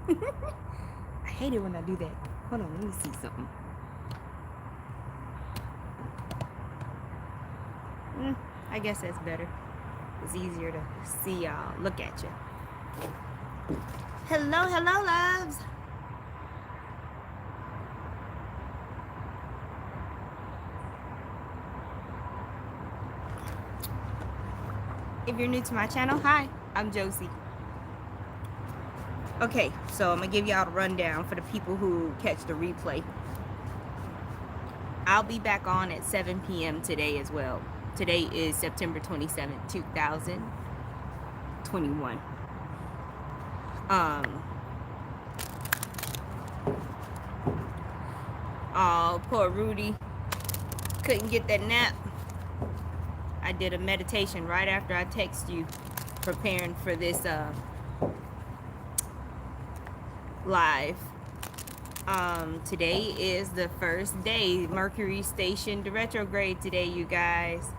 I hate it when I do that. Hold on, let me see something. I guess that's better. It's easier to see y'all. Look at you. Hello, hello, loves. If you're new to my channel, hi, I'm Josie. Okay, so I'm gonna give y'all a rundown for the people who catch the replay. I'll be back on at 7 p.m. today as well. Today is September 27th, 2021. Oh, poor Rudy couldn't get that nap. I did a meditation right after I text you, preparing for this live. Today is the first day. Mercury stationed retrograde today, you guys.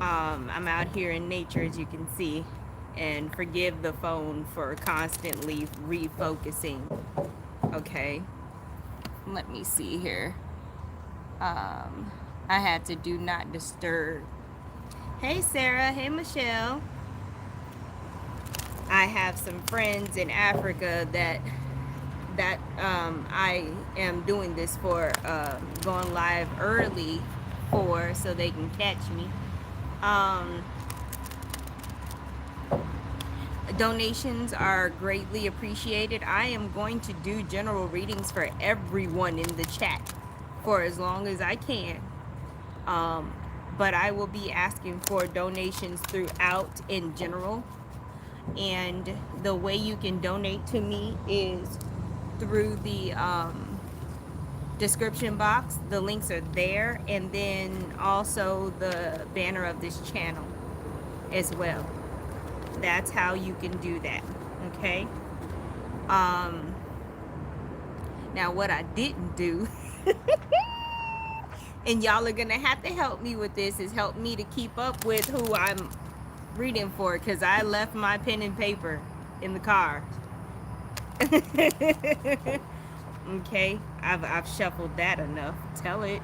I'm out here in nature, as you can see, and forgive the phone for constantly refocusing. Okay, let me see here. I had to do not disturb. Hey Sarah, hey Michelle. I have some friends in Africa that I am doing this for, going live early for, so they can catch me. Donations are greatly appreciated. I am going to do general readings for everyone in the chat for as long as I can. But I will be asking for donations throughout in general. And the way you can donate to me is through the description box. The links are there, and then also the banner of this channel as well. That's how you can do that. Okay. Now what I didn't do and y'all are gonna have to help me with this, is help me to keep up with who I'm reading for, because I left my pen and paper in the car. Okay, I've shuffled that enough. Tell it.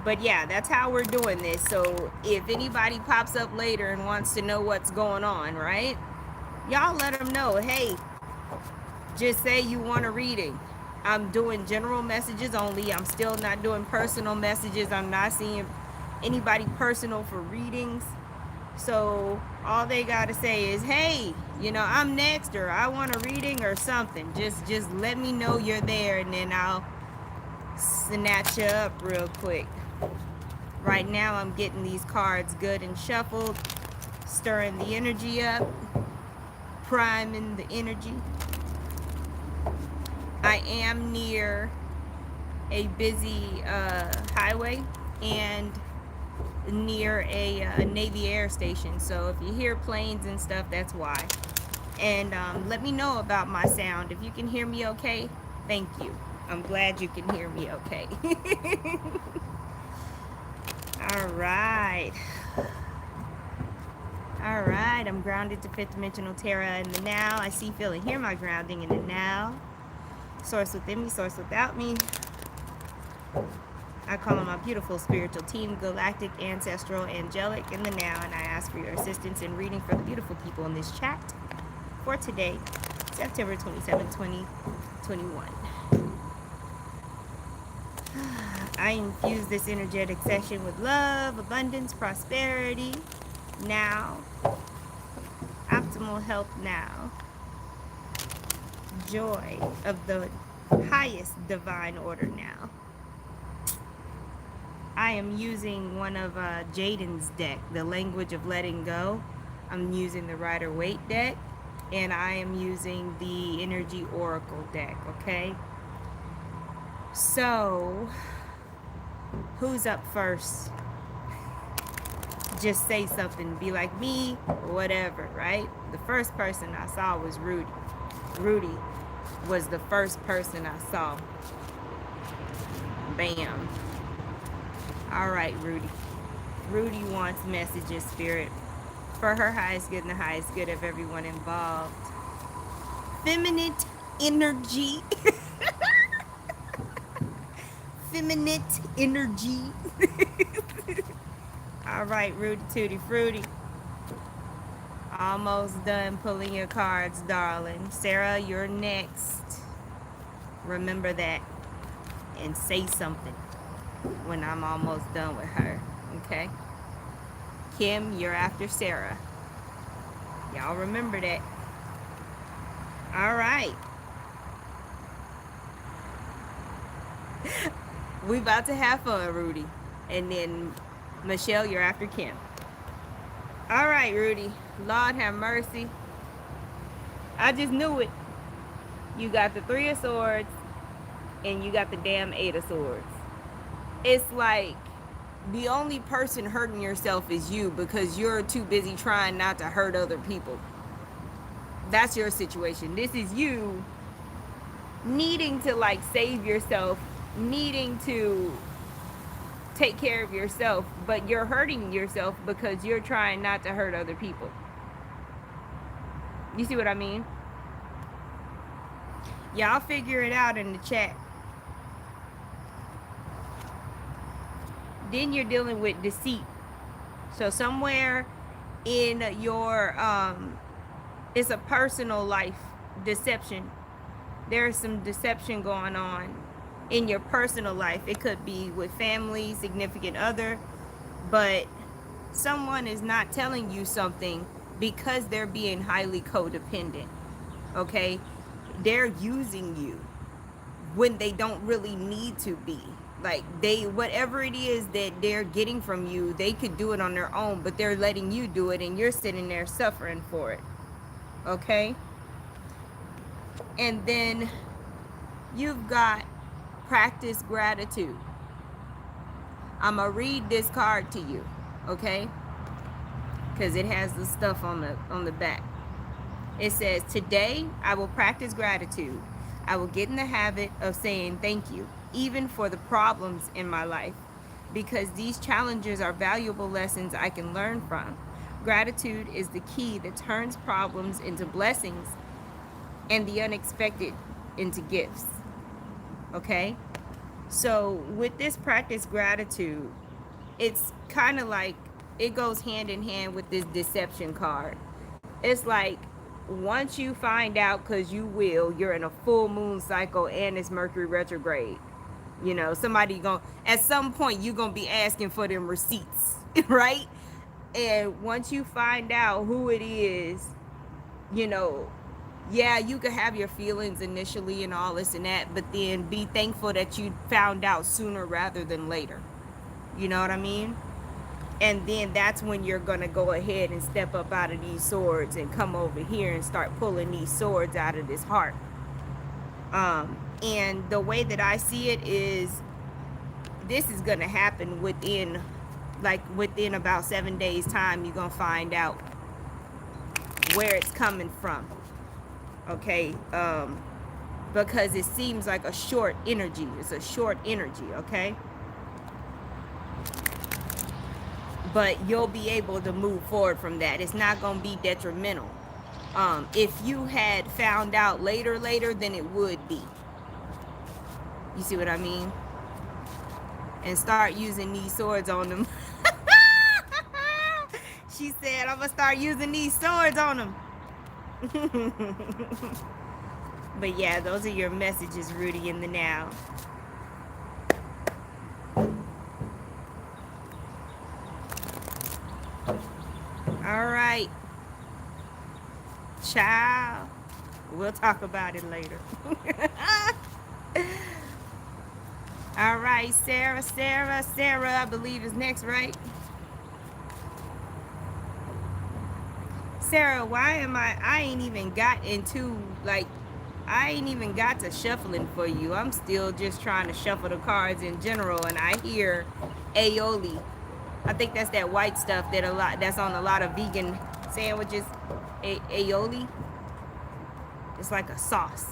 But yeah, that's how we're doing this. So if anybody pops up later and wants to know what's going on, right? Y'all let them know, hey, just say you want a reading. I'm doing general messages only. I'm still not doing personal messages. I'm not seeing anybody personal for readings. So all they gotta say is, hey, you know, I'm next, or I want a reading or something. Just let me know you're there, and then I'll snatch you up real quick. Right now I'm getting these cards good and shuffled, stirring the energy up, priming the energy. I am near a busy highway and near a Navy air station, so if you hear planes and stuff, that's why. And let me know about my sound. If you can hear me okay, thank you. I'm glad you can hear me okay. All right, I'm grounded to fifth dimensional Terra in the now. I see, feel, and hear my grounding in the now. Source within me, source without me. I call on my beautiful spiritual team, galactic, ancestral, angelic, in the now, and I ask for your assistance in reading for the beautiful people in this chat for today, September 27, 2021. I infuse this energetic session with love, abundance, prosperity, now, optimal health now, joy of the highest divine order now. I am using one of Jaden's deck, the language of letting go. I'm using the Rider-Waite deck, and I am using the Energy Oracle deck, okay? So, who's up first? Just say something, be like me, or whatever, right? The first person I saw was Rudy. Rudy was the first person I saw. Bam. All right, Rudy. Rudy wants messages, Spirit. for her highest good and the highest good of everyone involved. Feminine energy. Feminine energy. All right, Rudy Tooty Fruity. Almost done pulling your cards, darling. Sarah, you're next. Remember that. And say something when I'm almost done with her. Okay? Kim, you're after Sarah. Y'all remember that. All right. We about to have fun, Rudy. And then Michelle, you're after Kim. All right, Rudy. Lord have mercy. I just knew it. You got the 3 of Swords and you got the damn 8 of Swords. It's like the only person hurting yourself is you because you're too busy trying not to hurt other people. That's your situation. This is you needing to like save yourself, needing to take care of yourself, but you're hurting yourself because you're trying not to hurt other people. You see what I mean? Y'all figure it out in the chat. Then you're dealing with deceit. So somewhere in your it's a personal life deception. There's some deception going on in your personal life. It could be with family, significant other, but someone is not telling you something because they're being highly codependent. Okay? They're using you when they don't really need to be. Like they, whatever it is that they're getting from you, they could do it on their own, but they're letting you do it and you're sitting there suffering for it. Okay? And then you've got practice gratitude. I'm gonna read this card to you, okay? Because it has the stuff on the back. It says, today I will practice gratitude. I will get in the habit of saying thank you, even for the problems in my life, because these challenges are valuable lessons I can learn from. Gratitude is the key that turns problems into blessings and the unexpected into gifts. Okay? So with this practice gratitude, it's kind of like it goes hand in hand with this deception card. It's like once you find out, because you will, you're in a full moon cycle and it's Mercury retrograde. You know, somebody at some point you're gonna be asking for them receipts, right? And once you find out who it is, you know, yeah, you could have your feelings initially and all this and that, but then be thankful that you found out sooner rather than later. You know what I mean? And then that's when you're going to go ahead and step up out of these swords and come over here and start pulling these swords out of this heart. And the way that I see it is this is going to happen within about 7 days time. You're going to find out where it's coming from. Okay? Because it seems like a short energy. It's a short energy, okay? But you'll be able to move forward from that. It's not going to be detrimental. If you had found out later, then it would be. You see what I mean? And start using these swords on them. She said, I'm going to start using these swords on them. But yeah, those are your messages, Rudy, in the now. All right. Child. We'll talk about it later. All right, Sarah, I believe is next, right? Sarah, why am I ain't even got to shuffling for you. I'm still just trying to shuffle the cards in general, and I hear aioli. I think that's that white stuff that's on a lot of vegan sandwiches. Aioli. It's like a sauce.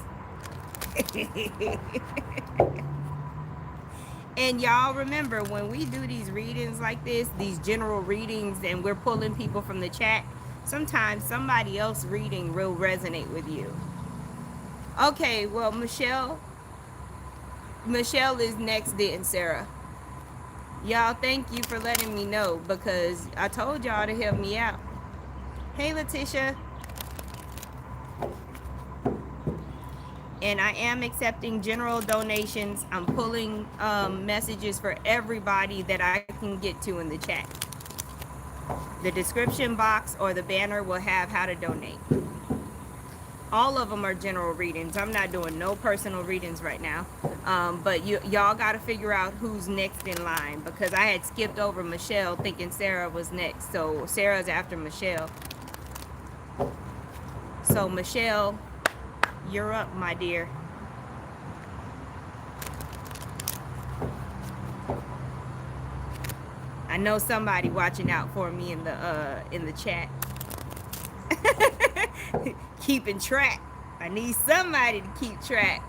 And y'all remember, when we do these readings like this, these general readings, and we're pulling people from the chat, Sometimes somebody else reading will resonate with you. Okay, well, Michelle is next then, Sarah. Y'all, thank you for letting me know because I told y'all to help me out. Hey, Letitia. And I am accepting general donations. I'm pulling messages for everybody that I can get to in the chat. The description box or the banner will have how to donate. All of them are general readings. I'm not doing no personal readings right now. But y'all got to figure out who's next in line because I had skipped over Michelle thinking Sarah was next. So Sarah's after Michelle. So Michelle, you're up, my dear. I know somebody watching out for me in the chat. Keeping track. I need somebody to keep track.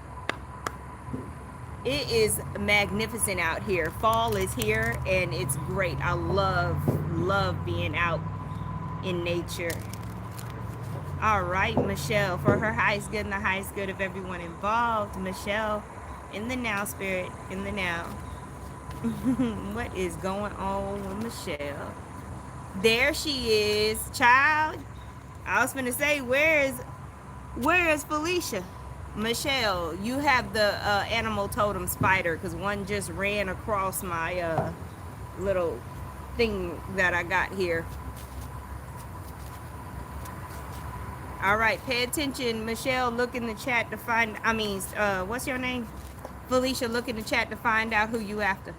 It is magnificent out here. Fall is here and it's great. I love being out in nature. All right, Michelle, for her highest good and the highest good of everyone involved. Michelle, in the now, spirit, in the now. What is going on with Michelle? There she is, child. I was gonna say, where is Felicia? Michelle, you have the animal totem spider because one just ran across my little thing that I got here. All right, pay attention. Michelle, look in the chat to find, what's your name? Felicia, look in the chat to find out who you after.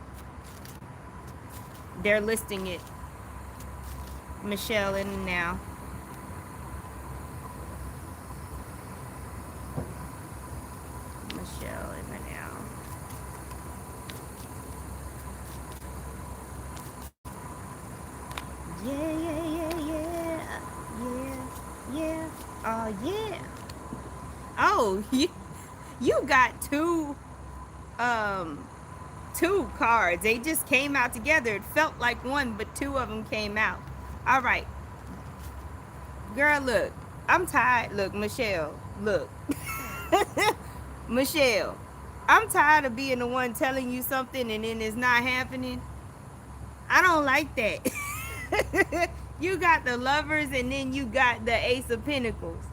They're listing it. Michelle in now. Michelle in the now. Yeah. Oh, yeah. Oh, you got two cards. They just came out together. It felt like one, but two of them came out. All right. Girl, look. I'm tired. Look, Michelle. Look. Michelle. I'm tired of being the one telling you something and then it's not happening. I don't like that. You got the Lovers and then you got the Ace of Pentacles.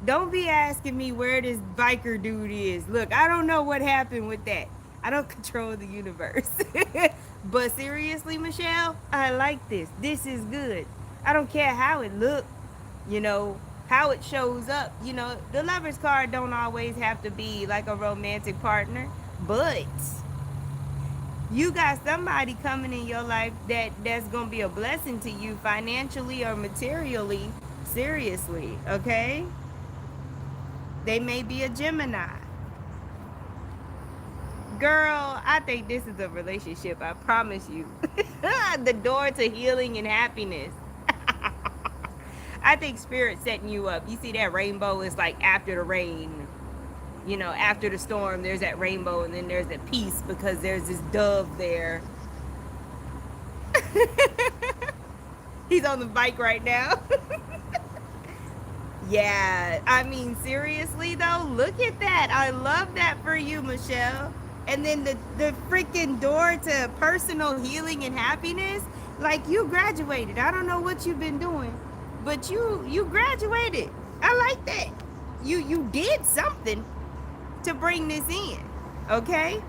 Don't be asking me where this biker dude is. Look, I don't know what happened with that. I don't control the universe. But seriously, Michelle, I like this. This is good. I don't care how it look, how it shows up. The Lovers card don't always have to be like a romantic partner, but you got somebody coming in your life that's going to be a blessing to you financially or materially, seriously, okay? They may be a Gemini. Girl, I think this is a relationship, I promise you. The door to healing and happiness. I think Spirit's setting you up. You see that rainbow is like after the rain. After the storm, there's that rainbow and then there's that peace because there's this dove there. He's on the bike right now. Yeah, seriously though, look at that. I love that for you, Michelle. And then the freaking door to personal healing and happiness, like you graduated. I don't know what you've been doing, but you graduated. I like that. You did something to bring this in, okay?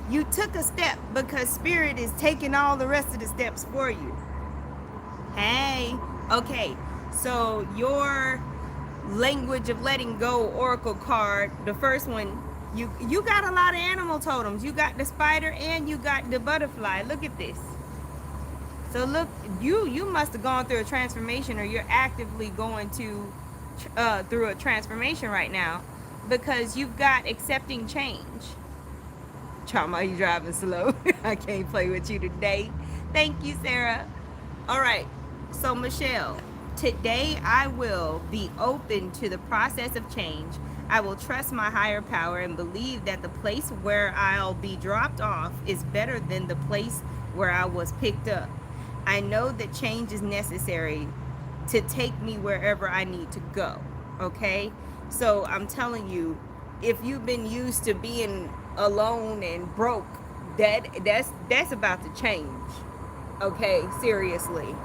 You took a step because Spirit is taking all the rest of the steps for you. Hey, okay, so your language of letting go oracle card, the first one, you got a lot of animal totems. You got the spider and you got the butterfly. Look at this. So look, you must have gone through a transformation, or you're actively going to through a transformation right now, because you've got accepting change. Trauma, you driving slow. I can't play with you today. Thank you, Sarah. All right, so Michelle, today I will be open to the process of change. I will trust my higher power and believe that the place where I'll be dropped off is better than the place where I was picked up. I know that change is necessary to take me wherever I need to go. Okay? So I'm telling you, if you've been used to being alone and broke, that's about to change. Okay, seriously.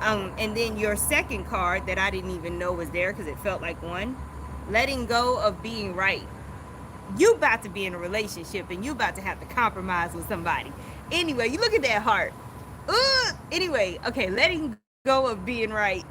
And then your second card that I didn't even know was there because it felt like one, letting go of being right. You about to be in a relationship and you about to have to compromise with somebody. Anyway, you look at that heart. Anyway, okay, letting go of being right.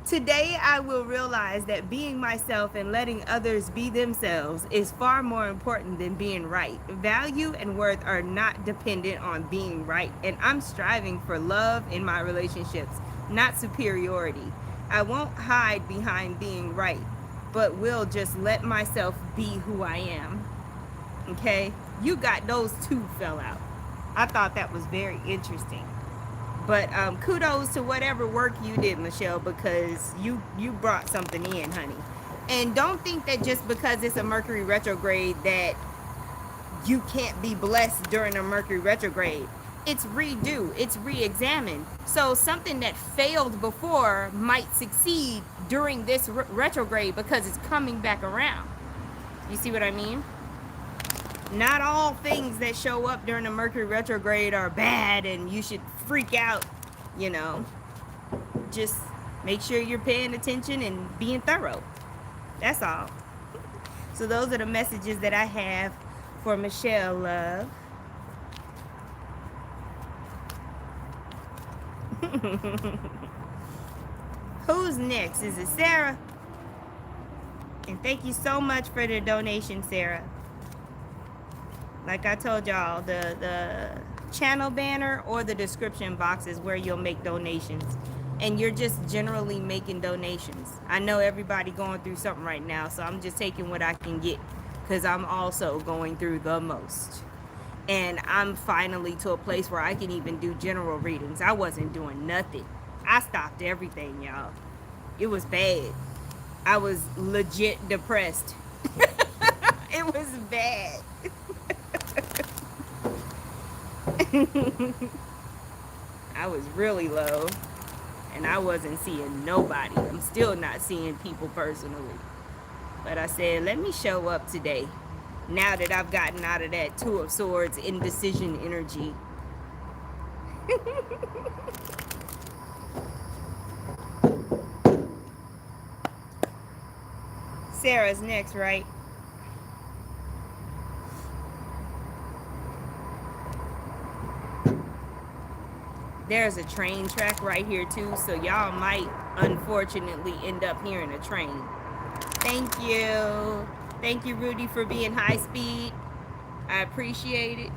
Today, I will realize that being myself and letting others be themselves is far more important than being right. Value and worth are not dependent on being right, and I'm striving for love in my relationships, not superiority. I won't hide behind being right, but will just let myself be who I am. Okay? You got those two fell out. I thought that was very interesting. But kudos to whatever work you did, Michelle, because you brought something in, honey. And don't think that just because it's a Mercury retrograde that you can't be blessed during a Mercury retrograde. It's redo, it's re-examined. So something that failed before might succeed during this retrograde because it's coming back around. You see what I mean? Not all things that show up during a Mercury retrograde are bad and you should freak out, you know. Just make sure you're paying attention and being thorough. That's all. So those are the messages that I have for Michelle, love. Who's next? Is it Sarah? And thank you so much for the donation, Sarah. Like I told y'all, the channel banner or the description box is where you'll make donations. And you're just generally making donations. I know everybody going through something right now, so I'm just taking what I can get because I'm also going through the most. And I'm finally to a place where I can even do general readings. I wasn't doing nothing. I stopped everything, y'all. It was bad. I was legit depressed. It was bad. I was really low. And I wasn't seeing nobody. I'm still not seeing people personally. But I said, let me show up today. Now that I've gotten out of that Two of Swords indecision energy. Sarah's next, right? There's a train track right here too, so y'all might unfortunately end up hearing a train. Thank you. Thank you, Rudy, for being high speed. I appreciate it.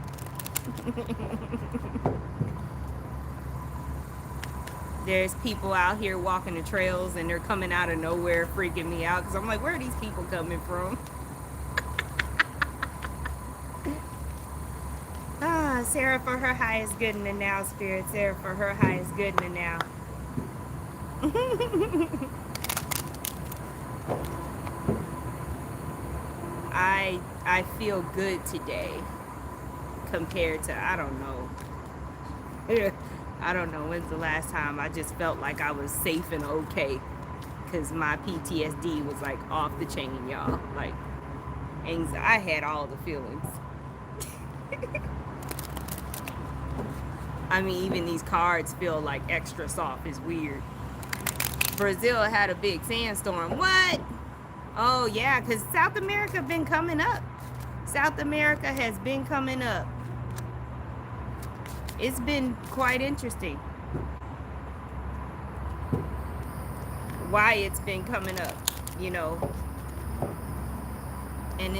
There's people out here walking the trails and they're coming out of nowhere freaking me out because I'm like, where are these people coming from? Sarah for her highest good in the now, Spirit. Sarah for her highest good in the now. I feel good today compared to, I don't know. I don't know when's the last time I just felt like I was safe and okay because my PTSD was like off the chain, y'all. Like, I had all the feelings. I mean, even these cards feel like extra soft. It's weird. Brazil had a big sandstorm. What? Oh, yeah, because South America been coming up. South America has been coming up. It's been quite interesting why it's been coming up, you know. And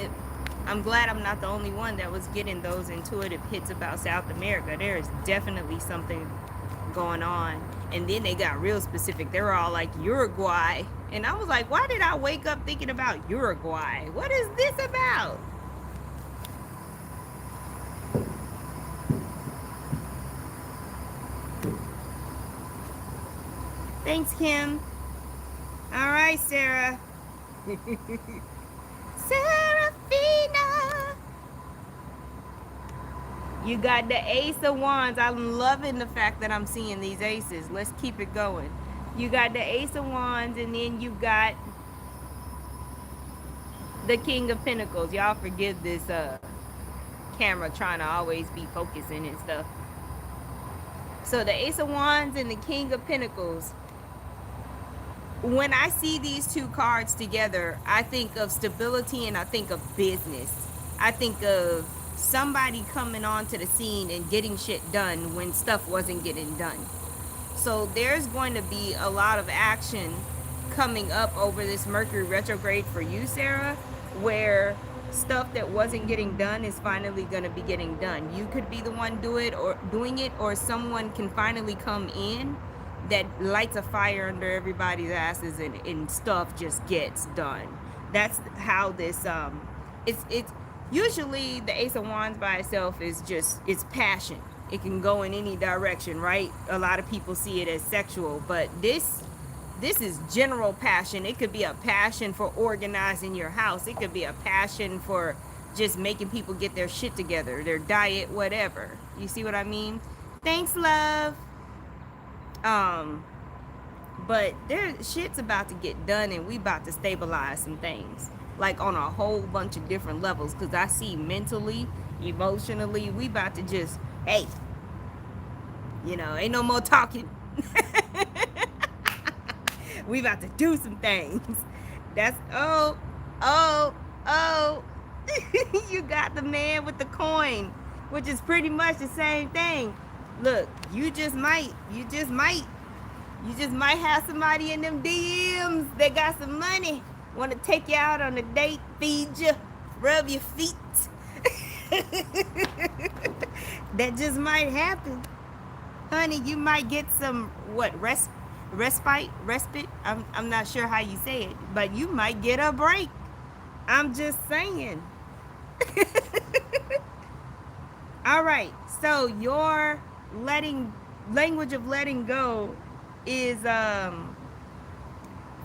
I'm glad I'm not the only one that was getting those intuitive hits about South America. There is definitely something going on. And then they got real specific. They were all like Uruguay. And I was like, why did I wake up thinking about Uruguay? What is this about? Thanks, Kim. All right, Sarah. Serafina. You got the Ace of Wands. I'm loving the fact that I'm seeing these aces. Let's keep it going. You got the Ace of Wands, and then you got the King of Pentacles. Y'all forgive this camera trying to always be focusing and stuff. So the Ace of Wands and the King of Pentacles. When I see these two cards together, I think of stability and I think of business. I think of somebody coming onto the scene and getting shit done when stuff wasn't getting done. So there's going to be a lot of action coming up over this Mercury retrograde for you, Sarah, where stuff that wasn't getting done is finally going to be getting done. You could be the one doing it, or someone can finally come in that lights a fire under everybody's asses, and stuff just gets done. That's how this it's usually the Ace of Wands by itself is just, it's passion. It can go in any direction, right? A lot of people see it as sexual, but this is general passion. It could be a passion for organizing your house. It could be a passion for just making people get their shit together, their diet, whatever. You see what I mean? Thanks, love. But shit's about to get done, and we about to stabilize some things, like on a whole bunch of different levels, because I see mentally, emotionally, we about to just, hey, ain't no more talking. We about to do some things. That's oh you got the man with the coin, which is pretty much the same thing. Look, you just might have somebody in them DMs that got some money, want to take you out on a date, feed you, rub your feet. That just might happen. Honey, you might get some respite. I'm not sure how you say it, but you might get a break. I'm just saying. All right, so your language of letting go is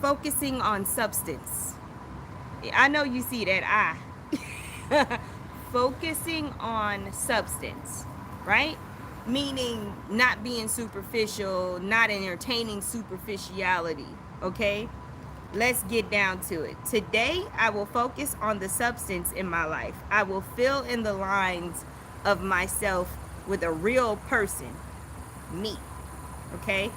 focusing on substance. I know you see that eye. Focusing on substance, right? Meaning not being superficial, not entertaining superficiality, okay? Let's get down to it. Today, I will focus on the substance in my life. I will fill in the lines of myself with a real person, me, okay?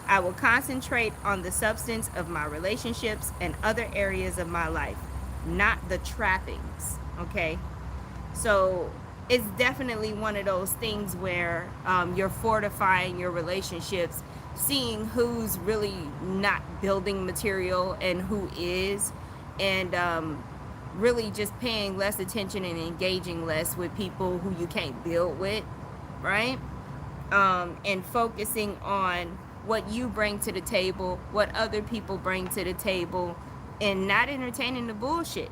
I will concentrate on the substance of my relationships and other areas of my life, not the trappings, okay? So it's definitely one of those things where you're fortifying your relationships, seeing who's really not building material and who is, and really just paying less attention and engaging less with people who you can't build with, right? And focusing on what you bring to the table, what other people bring to the table, and not entertaining the bullshit.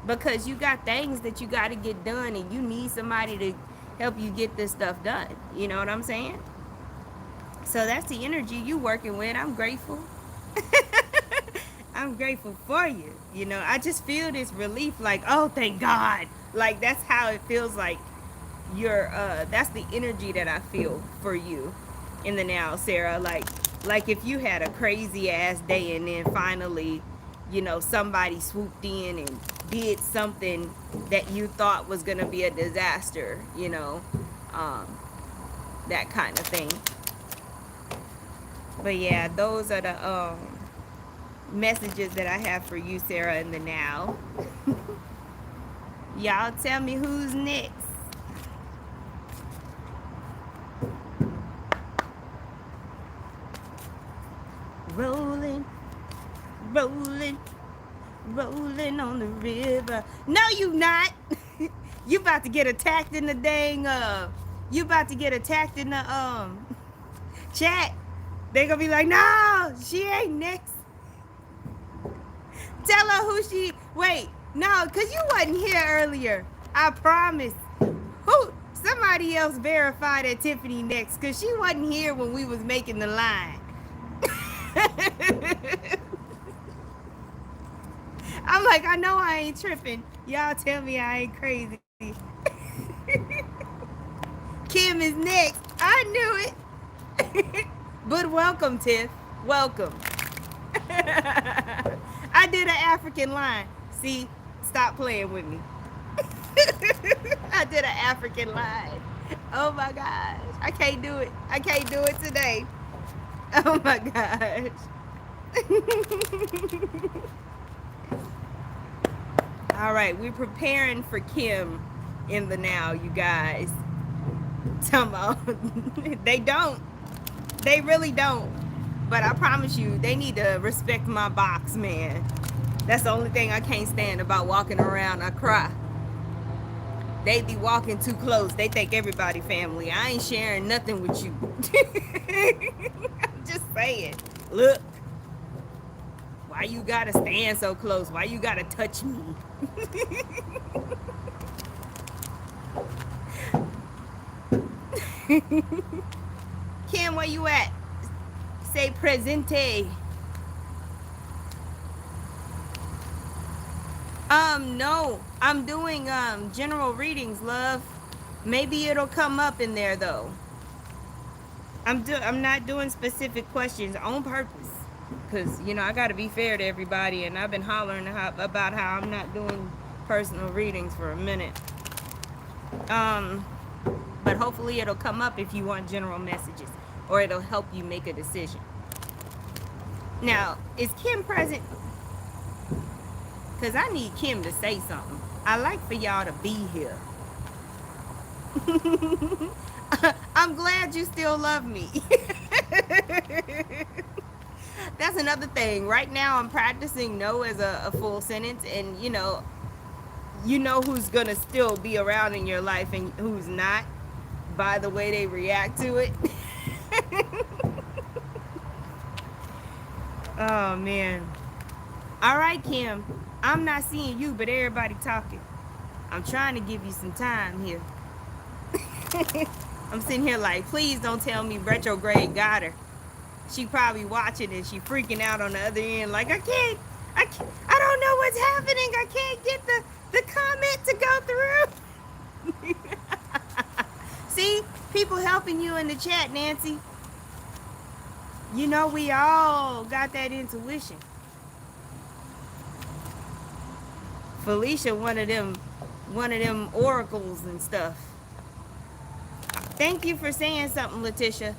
Because you got things that you got to get done, and you need somebody to help you get this stuff done. You know what I'm saying? So that's the energy you working with. I'm grateful. I'm grateful for you. I just feel this relief, like, oh, thank God. Like, that's how it feels like that's the energy that I feel for you in the now, Sarah. Like if you had a crazy ass day and then finally, somebody swooped in and did something that you thought was going to be a disaster, that kind of thing. But yeah, those are the messages that I have for you, Sarah, in the now. Y'all tell me who's next. Rolling, rolling, rolling on the river. No, you not. You about to get attacked in the dang you about to get attacked in the chat. They gonna be like, no, she ain't next. Tell her who she. Wait, no, cause you wasn't here earlier. I promise. Who? Somebody else verify that Tiffany next, cause she wasn't here when we was making the line. I'm like, I know I ain't tripping. Y'all tell me I ain't crazy. Kim is next. I knew it. But welcome, Tiff. Welcome. I did an African line. See, stop playing with me. I did an African line. Oh my gosh. I can't do it. I can't do it today. Oh my gosh. All right, we're preparing for Kim in the now, you guys. They don't. They really don't. But I promise you, they need to respect my box, man. That's the only thing I can't stand about walking around. I cry. They be walking too close. They think everybody family. I ain't sharing nothing with you. I'm just saying. Look. Why you gotta stand so close? Why you gotta touch me? Kim, where you at? Say presente. No. I'm doing general readings, love. Maybe it'll come up in there though. I'm not doing specific questions on purpose. Cause you know I gotta be fair to everybody, and I've been hollering about how I'm not doing personal readings for a minute. But hopefully it'll come up if you want general messages, or it'll help you make a decision. Now, is Kim present? Cause I need Kim to say something. I like for y'all to be here. I'm glad you still love me. That's another thing. Right now I'm practicing no as a full sentence, and you know who's gonna still be around in your life and who's not by the way they react to it. Oh man. All right, Kim, I'm not seeing you, but everybody talking. I'm trying to give you some time here. I'm sitting here like, please don't tell me retrograde got her. She probably watching and she freaking out on the other end like, I don't know what's happening. I can't get the comment to go through. See, people helping you in the chat, Nancy. You know we all got that intuition. Felicia, one of them oracles and stuff. Thank you for saying something, Letitia.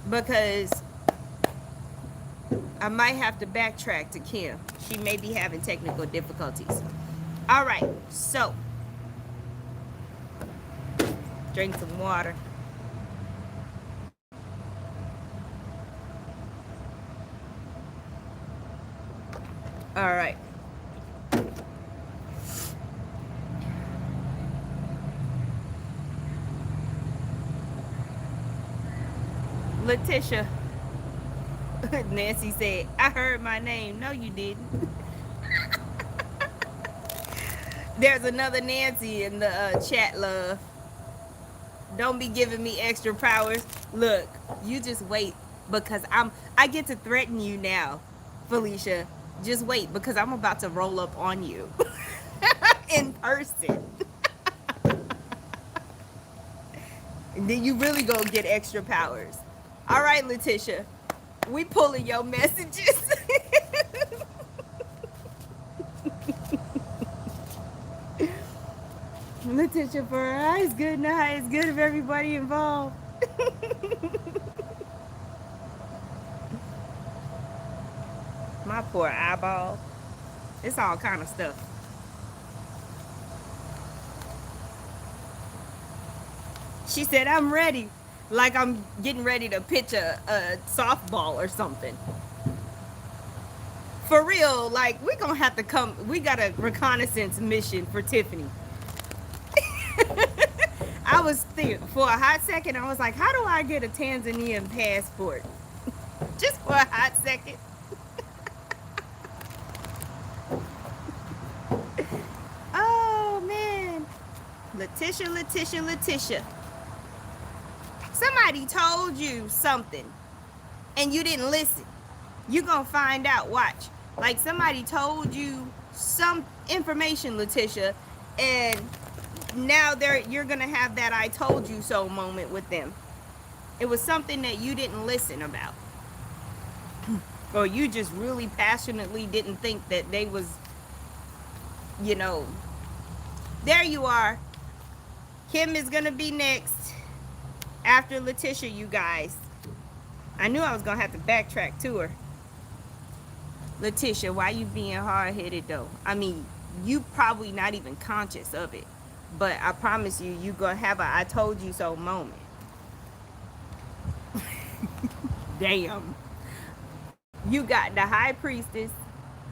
Because I might have to backtrack to Kim. She may be having technical difficulties. All right, so drink some water. All right. Letitia. Nancy said, I heard my name. No, you didn't. There's another Nancy in the chat, love. Don't be giving me extra powers. Look, you just wait, because I get to threaten you now, Felicia. Just wait, because I'm about to roll up on you in person. And then you really gonna get extra powers. All right, Letitia, we pulling your messages. Letitia, for her eyes good, now it's good of everybody involved. My poor eyeball. It's all kind of stuff. She said, I'm ready. Like I'm getting ready to pitch a softball or something. For real, like we're gonna have to come. We got a reconnaissance mission for Tiffany. I was thinking for a hot second, I was like, how do I get a Tanzanian passport? Just for a hot second. Oh man. Letitia. Somebody told you something and you didn't listen. You're gonna find out, watch. Like somebody told you some information, Letitia, and now you're gonna have that "I told you so" moment with them. It was something that you didn't listen about, or you just really passionately didn't think that they was, you know. There you are. Kim is gonna be next after Letitia, you guys. I knew I was gonna have to backtrack to her. Letitia, why you being hard-headed though? I mean, you probably not even conscious of it, but I promise you, you gonna have a "I told you so" moment. Damn. You got the High Priestess,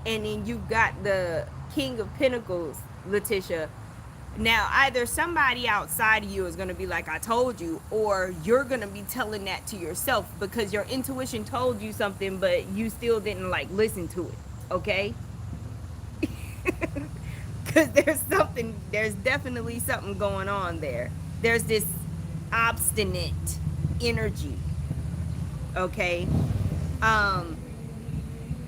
and then you got the King of Pentacles, Letitia. Now, either somebody outside of you is going to be like, "I told you," or you're going to be telling that to yourself because your intuition told you something, but you still didn't like listen to it. Okay? Because there's definitely something going on there. There's this obstinate energy. Okay? Um,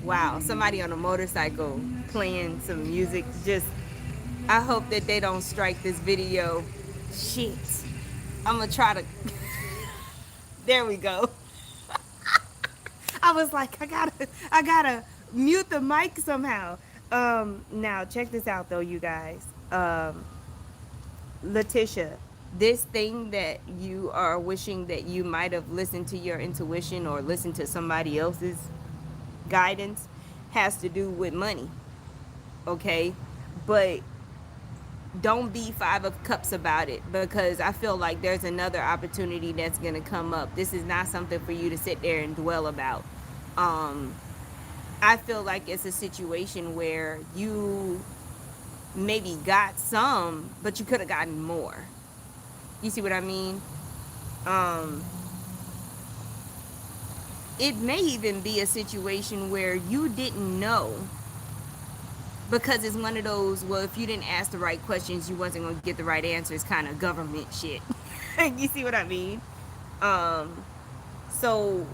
wow, somebody on a motorcycle playing some music. Just, I hope that they don't strike this video. Shit. I'm gonna try to. There we go. I was like, I gotta mute the mic somehow. Now check this out though, you guys. Letitia, this thing that you are wishing that you might have listened to your intuition or listened to somebody else's guidance has to do with money. Okay? But don't be Five of Cups about it, because I feel like there's another opportunity that's going to come up. This is not something for you to sit there and dwell about. Um, I feel like it's a situation where you maybe got some, but you could have gotten more. You see what I mean? Um, it may even be a situation where you didn't know, because it's one of those, well, if you didn't ask the right questions, you wasn't going to get the right answers kind of government shit. You see what I mean? Um, so,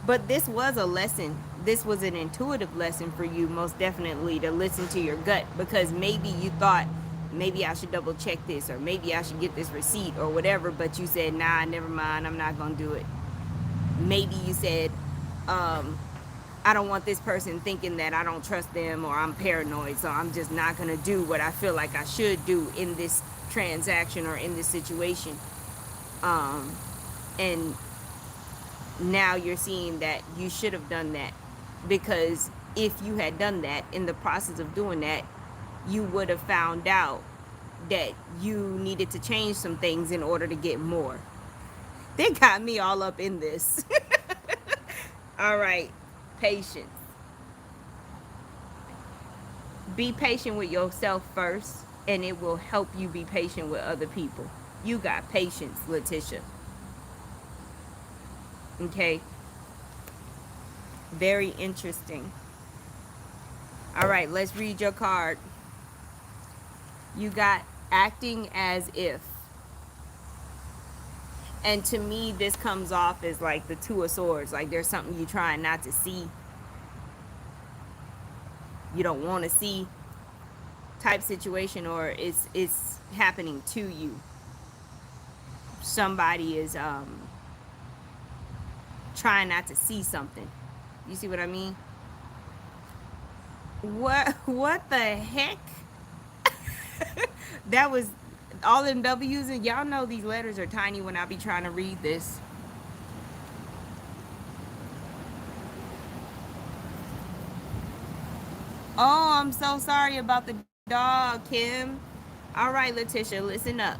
but this was a lesson. This was an intuitive lesson for you, most definitely, to listen to your gut, because maybe you thought, maybe I should double check this, or maybe I should get this receipt or whatever, but you said, nah, never mind, I'm not going to do it. Maybe you said, I don't want this person thinking that I don't trust them, or I'm paranoid, so I'm just not going to do what I feel like I should do in this transaction or in this situation. And now you're seeing that you should have done that, because if you had done that, in the process of doing that, you would have found out that you needed to change some things in order to get more. They got me all up in this. All right, patience. Be patient with yourself first, and it will help you be patient with other people. You got patience, Letitia. Okay? Very interesting. All right, let's read your card. You got acting as if. And to me, this comes off as like the Two of Swords. Like there's something you're trying not to see. You don't want to see type situation, or it's happening to you. Somebody is trying not to see something. You see what I mean? What the heck? That was all in W's, and y'all know these letters are tiny when I be trying to read this. Oh, I'm so sorry about the dog, Kim. All right, Letitia, listen up.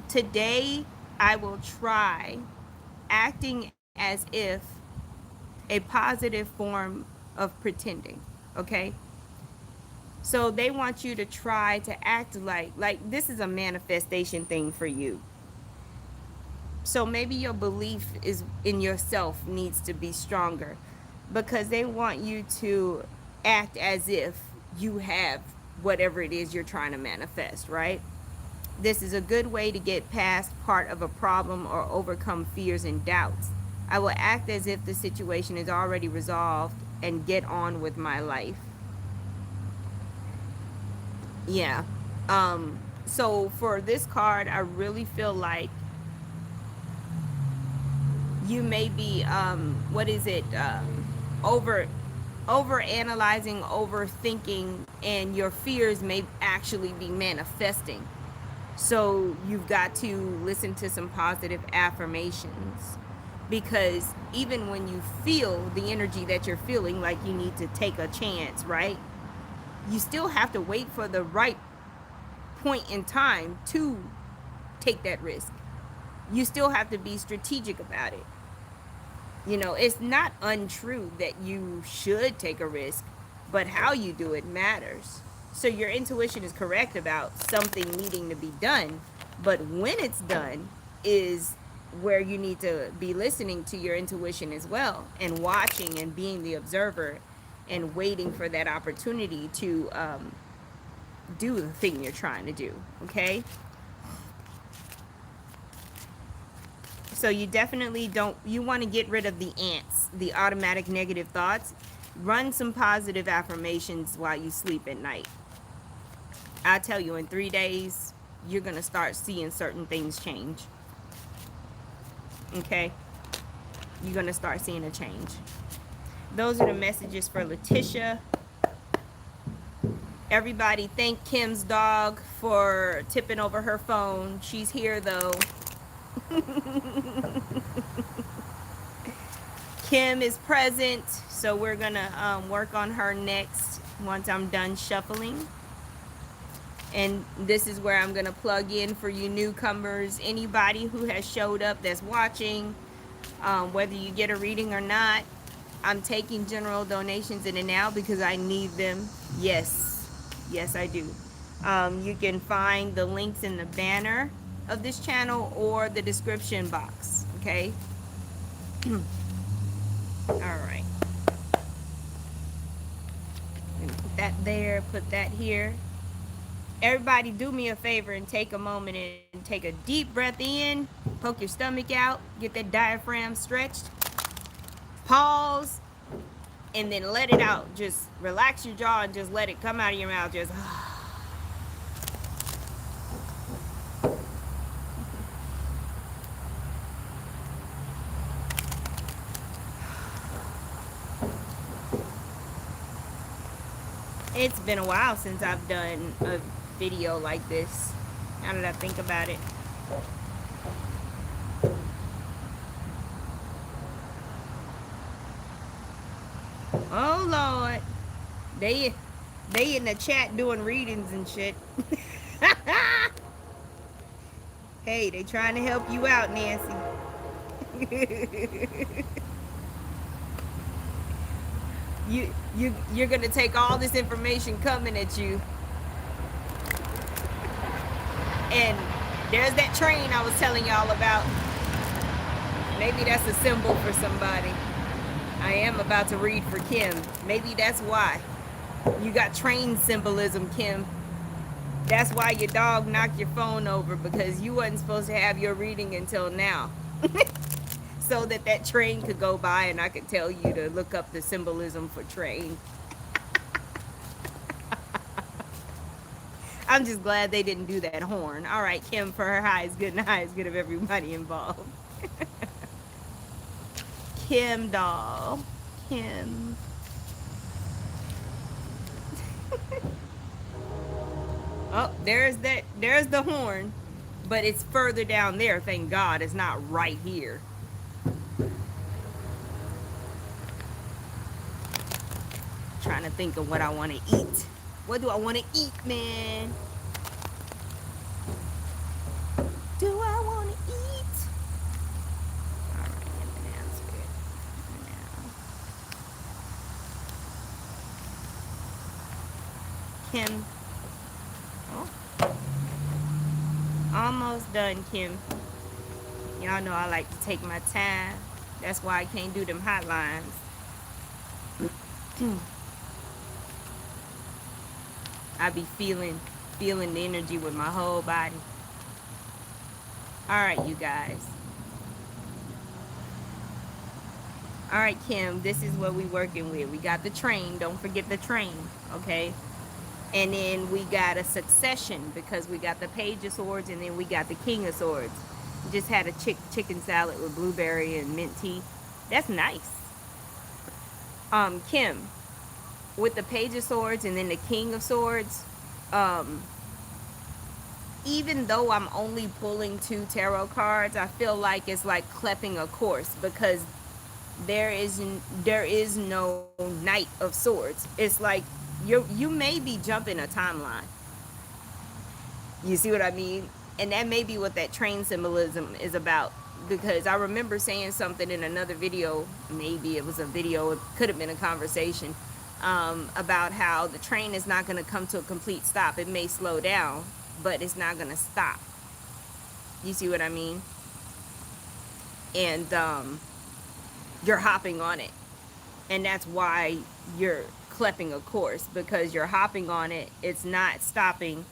Today, I will try acting as if a positive form of pretending, okay? So they want you to try to act like this is a manifestation thing for you. So maybe your belief is in yourself needs to be stronger, because they want you to act as if you have whatever it is you're trying to manifest, right? This is a good way to get past part of a problem or overcome fears and doubts. I will act as if the situation is already resolved and get on with my life. Yeah. So for this card, I really feel like you may be what is it, over analyzing, overthinking, and your fears may actually be manifesting. So you've got to listen to some positive affirmations, because even when you feel the energy that you're feeling, like you need to take a chance, right? You still have to wait for the right point in time to take that risk. You still have to be strategic about it. It's not untrue that you should take a risk, but how you do it matters. So your intuition is correct about something needing to be done, but when it's done is where you need to be listening to your intuition as well, and watching and being the observer and waiting for that opportunity to do the thing you're trying to do. Okay? So you definitely you want to get rid of the ants, the automatic negative thoughts. Run some positive affirmations while you sleep at night. I tell you, in 3 days, you're going to start seeing certain things change. Okay? You're going to start seeing a change. Those are the messages for Letitia. Everybody thank Kim's dog for tipping over her phone. She's here though. Kim is present, so we're gonna work on her next once I'm done shuffling. And this is where I'm gonna plug in for you newcomers, anybody who has showed up that's watching, whether you get a reading or not. I'm taking general donations in and now because I need them. Yes I do. You can find the links in the banner of this channel or the description box. Okay. All right. Put that there, put that here. Everybody do me a favor and take a moment and take a deep breath in, poke your stomach out, get that diaphragm stretched, pause, and then let it out. Just relax your jaw and just let it come out of your mouth. Just it's been a while since I've done a video like this, now that I think about it. Oh Lord, they in the chat doing readings and shit. Hey, they trying to help you out, Nancy. You're gonna take all this information coming at you, and there's that train I was telling y'all about. Maybe that's a symbol for somebody. I am about to read for Kim. Maybe that's why you got train symbolism, Kim. That's why your dog knocked your phone over, because you wasn't supposed to have your reading until now. So that train could go by and I could tell you to look up the symbolism for train. I'm just glad they didn't do that horn. All right, Kim, for her high is good and high is good of everybody involved. Kim doll. Kim. Oh, there's the horn. But it's further down there, thank God. It's not right here. Trying to think of what I want to eat. What do I want to eat, man? Do I want to eat? All right, M&M's good. Kim. Oh. Almost done, Kim. Y'all know I like to take my time. That's why I can't do them hotlines. I be feeling the energy with my whole body. All right, you guys. All right, Kim, this is what we working with. We got the train. Don't forget the train, okay? And then we got a succession because we got the Page of Swords and then we got the King of Swords. Just had a chicken salad with blueberry and mint tea. That's nice. Kim, with the Page of Swords and then the King of Swords, um, even though I'm only pulling 2 tarot cards, I feel like it's like clipping a course because there is no Knight of Swords. It's like you may be jumping a timeline. You see what I mean? And that may be what that train symbolism is about. Because I remember saying something in another video, maybe it was a video, it could have been a conversation, about how the train is not going to come to a complete stop. It may slow down, but it's not going to stop. You see what I mean? And you're hopping on it. And that's why you're clipping a course, because you're hopping on it. It's not stopping.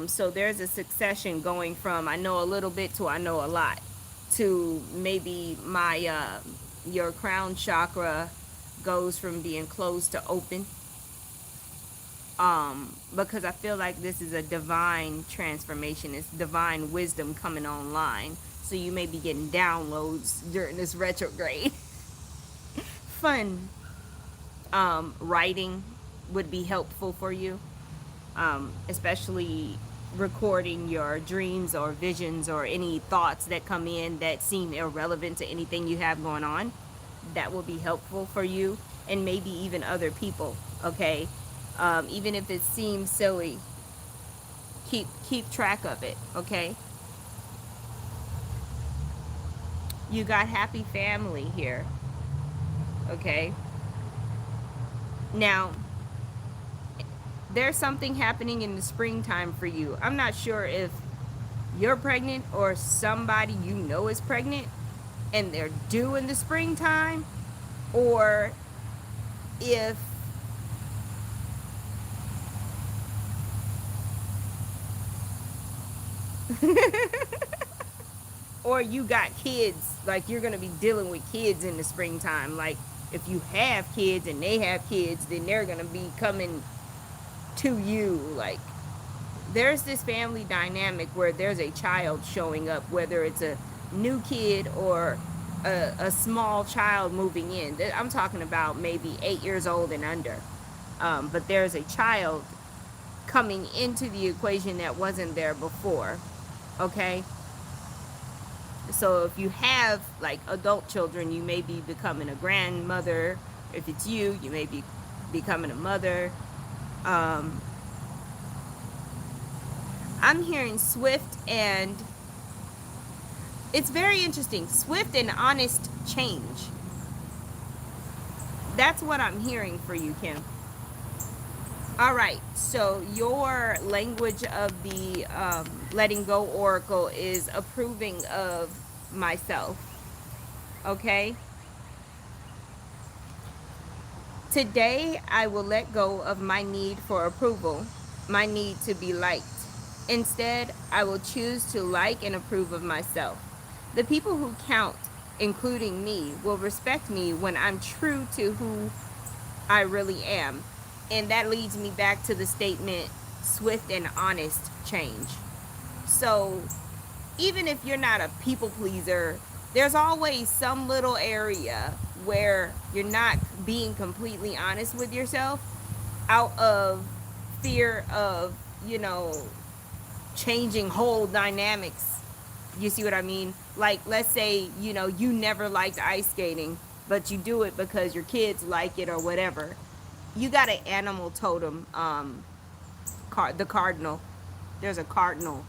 So there's a succession going from I know a little bit to I know a lot, to maybe your crown chakra goes from being closed to open. Because I feel like this is a divine transformation. It's divine wisdom coming online. So you may be getting downloads during this retrograde. Fun. Writing would be helpful for you, especially recording your dreams or visions or any thoughts that come in that seem irrelevant to anything you have going on. That will be helpful for you and maybe even other people. Okay, even if it seems silly, keep track of it. Okay, you got happy family here. Okay, now there's something happening in the springtime for you. I'm not sure if you're pregnant or somebody you know is pregnant and they're due in the springtime, or if or you got kids, like you're gonna be dealing with kids in the springtime. Like if you have kids and they have kids, then they're gonna be coming to you. Like there's this family dynamic where there's a child showing up, whether it's a new kid or a small child moving in. I'm talking about maybe 8 years old and under. But there's a child coming into the equation that wasn't there before. Okay, so if you have like adult children, you may be becoming a grandmother. If it's you, you may be becoming a mother. I'm hearing swift and it's very interesting. Swift and honest change. That's what I'm hearing for you, Kim. All right, so your language of the letting go oracle is approving of myself. Okay? Today, I will let go of my need for approval, my need to be liked. Instead, I will choose to like and approve of myself. The people who count, including me, will respect me when I'm true to who I really am. And that leads me back to the statement, swift and honest change. So even if you're not a people pleaser, there's always some little area where you're not being completely honest with yourself out of fear of, changing whole dynamics. You see what I mean? Like, let's say, you never liked ice skating, but you do it because your kids like it or whatever. You got an animal totem, the cardinal. There's a cardinal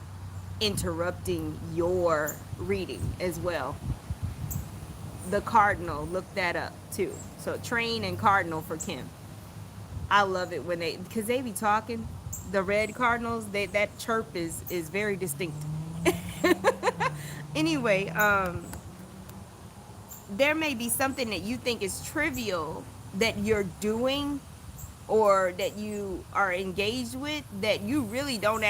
interrupting your reading as well. The cardinal, look that up too. So train and cardinal for Kim. I love it when because they be talking. The red cardinals, that chirp is very distinct. Anyway, there may be something that you think is trivial that you're doing or that you are engaged with that you really don't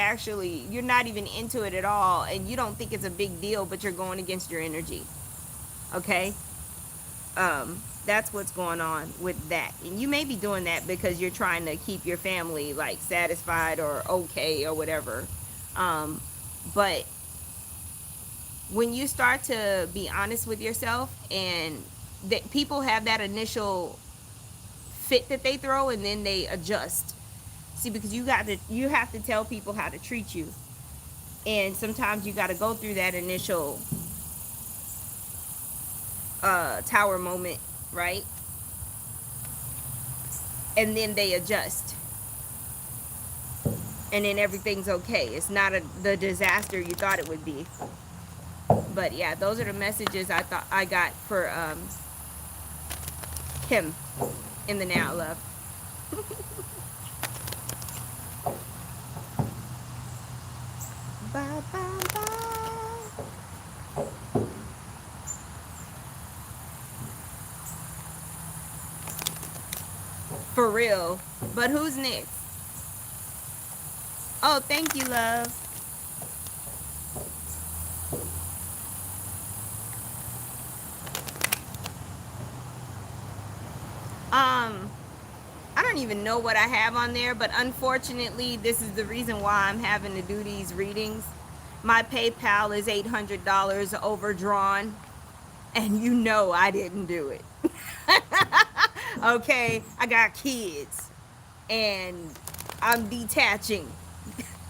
you're not even into it at all, and you don't think it's a big deal, but you're going against your energy. Okay? That's what's going on with that. And you may be doing that because you're trying to keep your family like satisfied or okay or whatever. But when you start to be honest with yourself, and that people have that initial fit that they throw and then they adjust. See, because you have to tell people how to treat you. And sometimes you got to go through that initial tower moment, right? And then they adjust. And then everything's okay. It's not the disaster you thought it would be. But yeah, those are the messages I thought I got for him in the now, love. Bye, bye, bye. For real. But who's next? Oh, thank you, love. I don't even know what I have on there, but unfortunately, this is the reason why I'm having to do these readings. My PayPal is $800 overdrawn, and you know I didn't do it. Okay, I got kids, and I'm detaching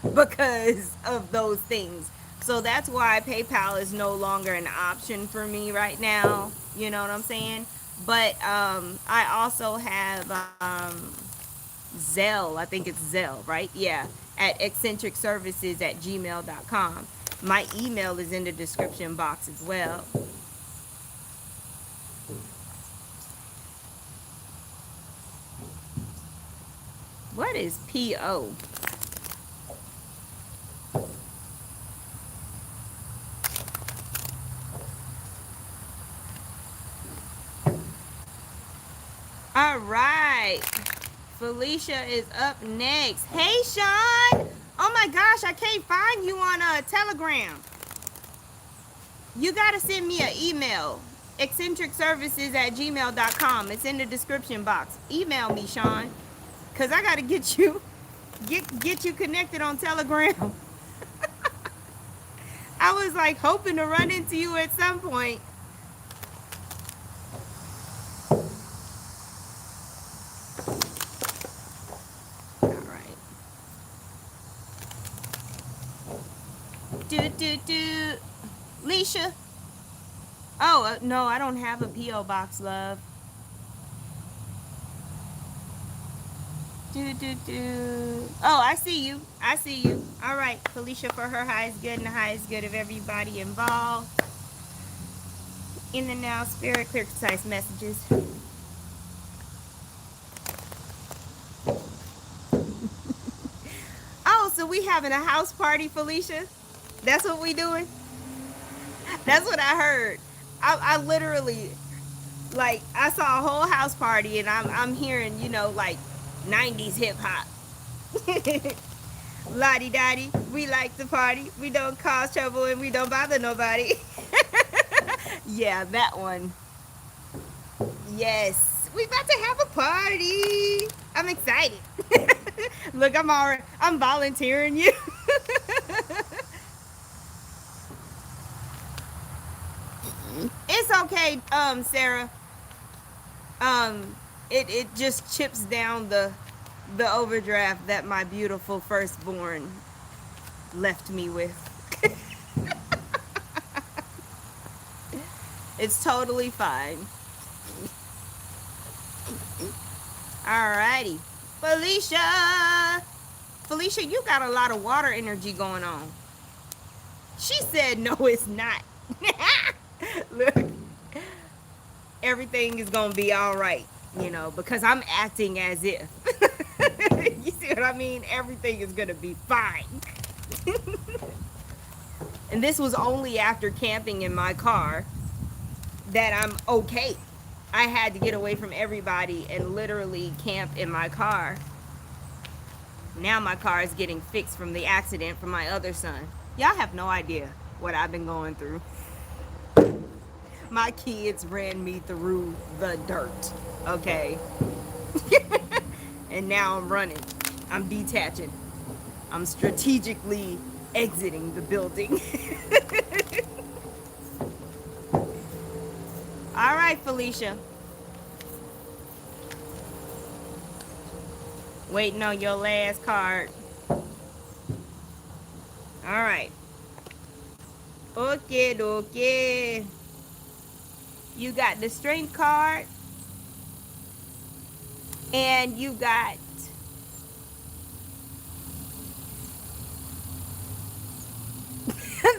because of those things. So that's why PayPal is no longer an option for me right now. You know what I'm saying? But I also have Zelle. I think it's Zelle, right? Yeah, at xsintrikservices@gmail.com. My email is in the description box as well. What is PO? All right. Felicia is up next. Hey, Sean. Oh my gosh, I can't find you on Telegram. You got to send me an email. xsintrikservices@gmail.com. It's in the description box. Email me, Sean. Because I got to get you connected on Telegram. I was like hoping to run into you at some point. All right. Do. Leisha. Oh, no, I don't have a P.O. box, love. Oh, I see you. All right, Felicia, for her highest good and the highest good of everybody involved. In the now, spirit, clear, concise messages. Oh, so we having a house party, Felicia? That's what we doing? That's what I heard. I literally, like, I saw a whole house party, and I'm hearing, like 90s hip hop. Lottie Dottie, we like to party. We don't cause trouble and we don't bother nobody. Yeah, that one. Yes, we about to have a party. I'm excited. Look, I'm volunteering you. It's okay, Sarah. It just chips down the overdraft that my beautiful firstborn left me with. It's totally fine. Alrighty. Felicia, you got a lot of water energy going on. She said no, it's not. Look, everything is gonna be all right, because I'm acting as if. You see what I mean? Everything is gonna be fine. And this was only after camping in my car that I'm okay. I had to get away from everybody and literally camp in my car. Now my car is getting fixed from the accident from my other son. Y'all have no idea what I've been going through. My kids ran me through the dirt. Okay. And now I'm running. I'm detaching. I'm strategically exiting the building. All right, Felicia. Waiting on your last card. All right. Okay, okay. You got the strength card, and you got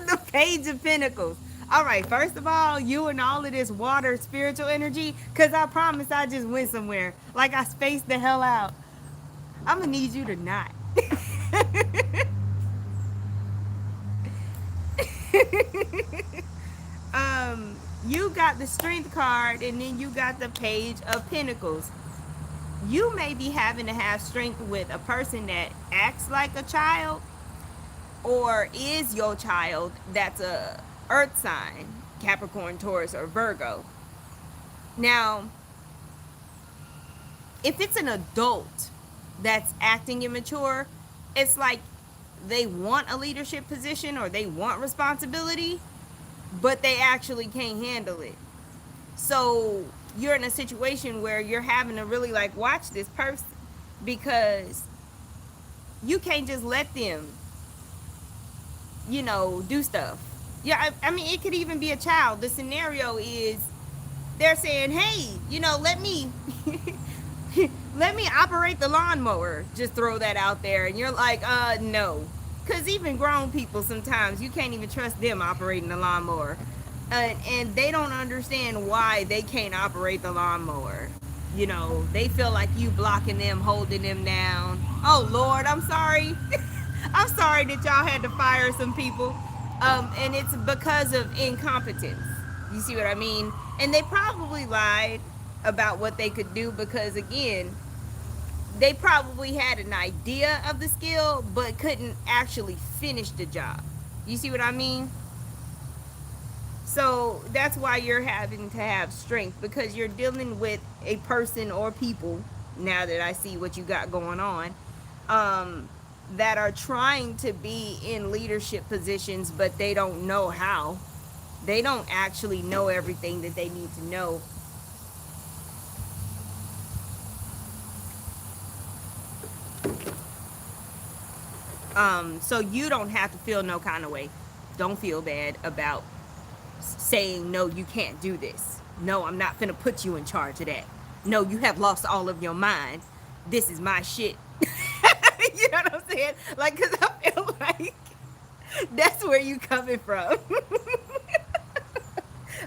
the Page of Pentacles. All right, first of all, you and all of this water spiritual energy, because I promise I just went somewhere. Like I spaced the hell out. I'm going to need you to not. You got the Strength card, and then you got the Page of Pentacles. You may be having to have strength with a person that acts like a child or is your child that's a earth sign, Capricorn, Taurus, or Virgo. Now, if it's an adult that's acting immature, it's like they want a leadership position or they want responsibility, but they actually can't handle it. So you're in a situation where you're having to really like watch this person, because you can't just let them, do stuff. Yeah, I mean, it could even be a child. The scenario is they're saying, hey, let me let me operate the lawnmower. Just throw that out there. And you're like, no. Because even grown people, sometimes you can't even trust them operating the lawnmower. And they don't understand why they can't operate the lawnmower. They feel like you blocking them, holding them down. Oh, Lord, I'm sorry. I'm sorry that y'all had to fire some people. And it's because of incompetence. You see what I mean? And they probably lied about what they could do because, again, they probably had an idea of the skill but couldn't actually finish the job. You see what I mean? So that's why you're having to have strength, because you're dealing with a person or people, now that I see what you got going on, that are trying to be in leadership positions, but they don't know how. They don't actually know everything that they need to know. So you don't have to feel no kind of way. Don't feel bad about saying, no, you can't do this. No, I'm not finna put you in charge of that. No, you have lost all of your mind. This is my shit. You know what I'm saying? Like, because I feel like that's where you coming from.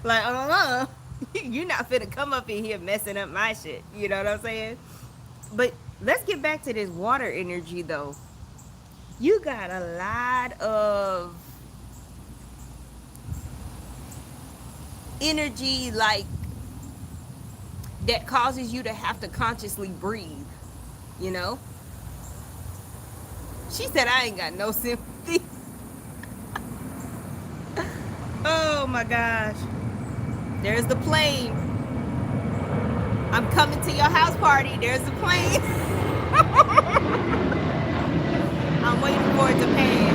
Like, you're not finna come up in here messing up my shit. You know what I'm saying? But let's get back to this water energy, though. You got a lot of energy, like, that causes you to have to consciously breathe, She said, I ain't got no sympathy. Oh my gosh. There's the plane. I'm coming to your house party. There's the plane. I'm waiting for it to pass.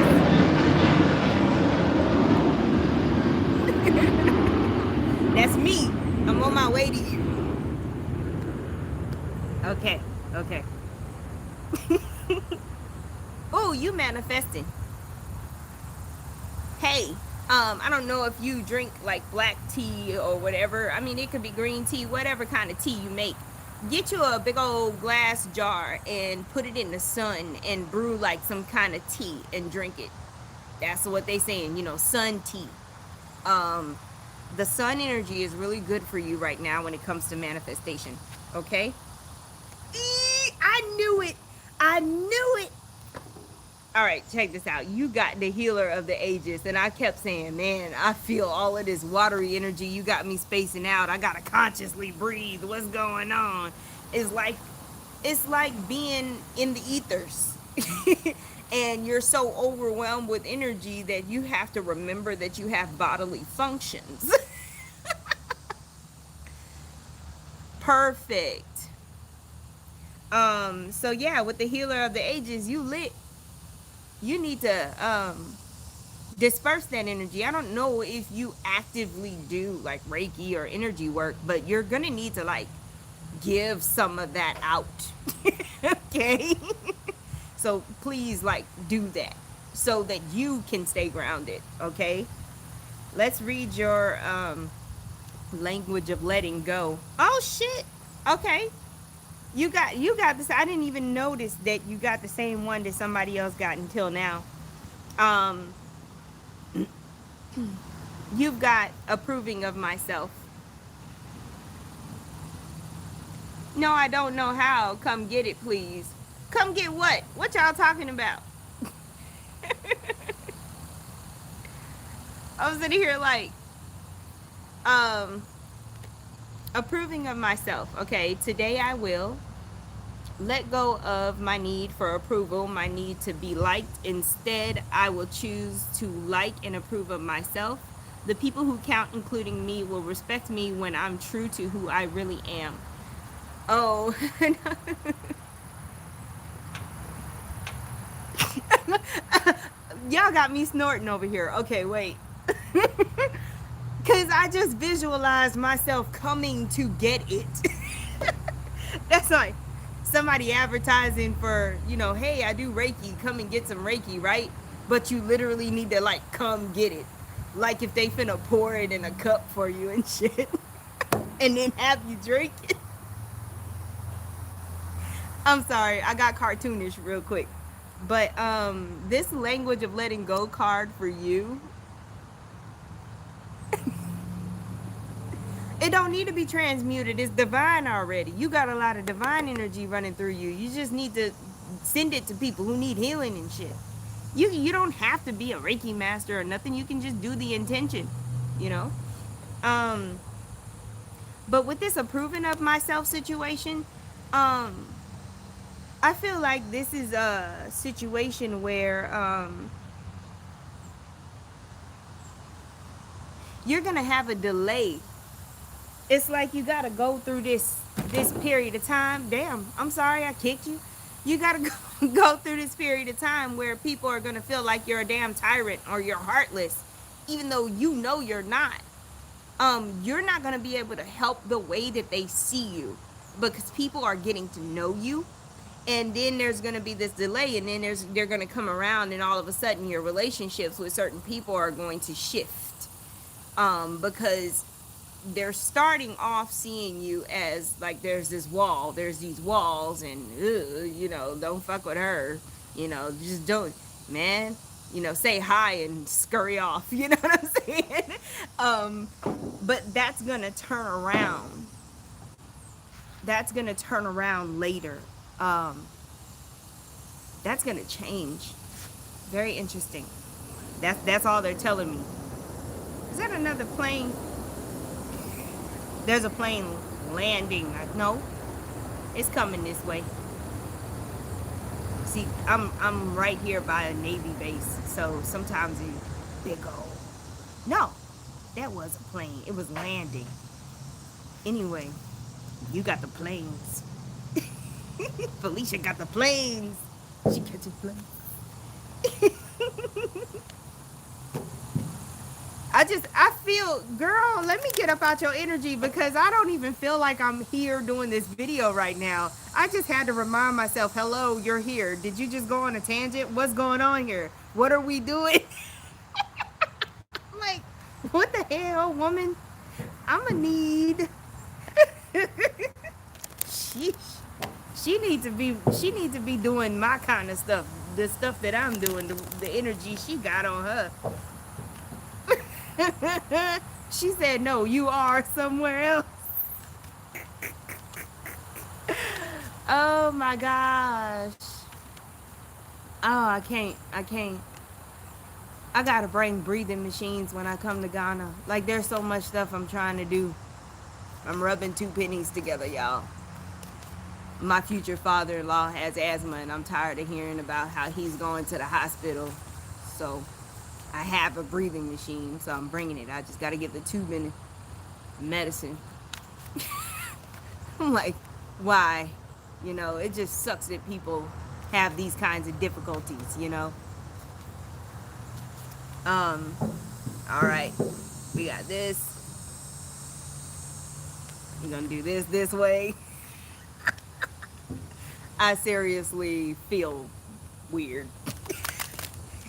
That's me. I'm on my way to you. Okay. Oh, you manifesting. Hey, I don't know if you drink like black tea or whatever. I mean, it could be green tea, whatever kind of tea you make. Get you a big old glass jar and put it in the sun and brew like some kind of tea and drink it. That's what they saying, sun tea. The sun energy is really good for you right now when it comes to manifestation. Okay? I knew it. All right, check this out. You got the healer of the ages, and I kept saying, man, I feel all of this watery energy. You got me spacing out. I gotta consciously breathe. What's going on? It's like being in the ethers. And you're so overwhelmed with energy that you have to remember that you have bodily functions. Perfect. So yeah, with the healer of the ages, you lit. You need to disperse that energy. I don't know if you actively do like Reiki or energy work, but you're gonna need to like give some of that out. Okay. So please like do that so that you can stay grounded. Okay. Let's read your language of letting go. Oh shit. Okay. You got this. I didn't even notice that you got the same one that somebody else got until now. Um you've got approving of myself. No, I don't know how. Come get it, please. Come get what? What y'all talking about? I was sitting here like, um, approving of myself. Okay, today I will let go of my need for approval, my need to be liked. Instead, I will choose to like and approve of myself. The people who count, including me, will respect me when I'm true to who I really am. Oh, y'all got me snorting over here. Okay, wait. Because I just visualized myself coming to get it. That's like somebody advertising for, hey, I do Reiki, come and get some Reiki, right? But you literally need to like come get it. Like if they finna pour it in a cup for you and shit. And then have you drink it. I'm sorry, I got cartoonish real quick. But this language of letting go card for you, it don't need to be transmuted. It's divine already. You got a lot of divine energy running through you. You just need to send it to people who need healing and shit. You don't have to be a Reiki master or nothing. You can just do the intention, you know. Um, but with this approving of myself situation, um, I feel like this is a situation where you're gonna have a delay. It's like you gotta go through this period of time. Damn, I'm sorry I kicked you. You gotta go through this period of time where people are gonna feel like you're a damn tyrant or you're heartless, even though you know you're not. You're not gonna be able to help the way that they see you because people are getting to know you, and then there's gonna be this delay, and then they're gonna come around, and all of a sudden your relationships with certain people are going to shift, because they're starting off seeing you as like there's these walls, and don't fuck with her, just don't, man, say hi and scurry off. You know what I'm saying? But that's gonna turn around. That's gonna turn around later. um that's gonna change. Very interesting. That's all they're telling me. Is that another plane? There's a plane landing. No, it's coming this way. See, I'm right here by a Navy base, so sometimes they go. No, that was a plane. It was landing. Anyway, you got the planes. Felicia got the planes. She catching planes. I feel, girl, let me get up out your energy because I don't even feel like I'm here doing this video right now. I just had to remind myself, hello, you're here. Did you just go on a tangent? What's going on here? What are we doing? Like, what the hell, woman? I'ma need. Sheesh. She needs to be doing my kind of stuff. The stuff that I'm doing, the energy she got on her. She said, no, you are somewhere else. Oh my gosh. Oh, I can't. I gotta bring breathing machines when I come to Ghana. Like, there's so much stuff I'm trying to do. I'm rubbing two pennies together, y'all. My future father-in-law has asthma, and I'm tired of hearing about how he's going to the hospital. So I have a breathing machine, so I'm bringing it. I just got to get the tube in medicine. I'm like, why? You know, it just sucks that people have these kinds of difficulties, you know. Um, all right, we got this. We're gonna do this way. I seriously feel weird.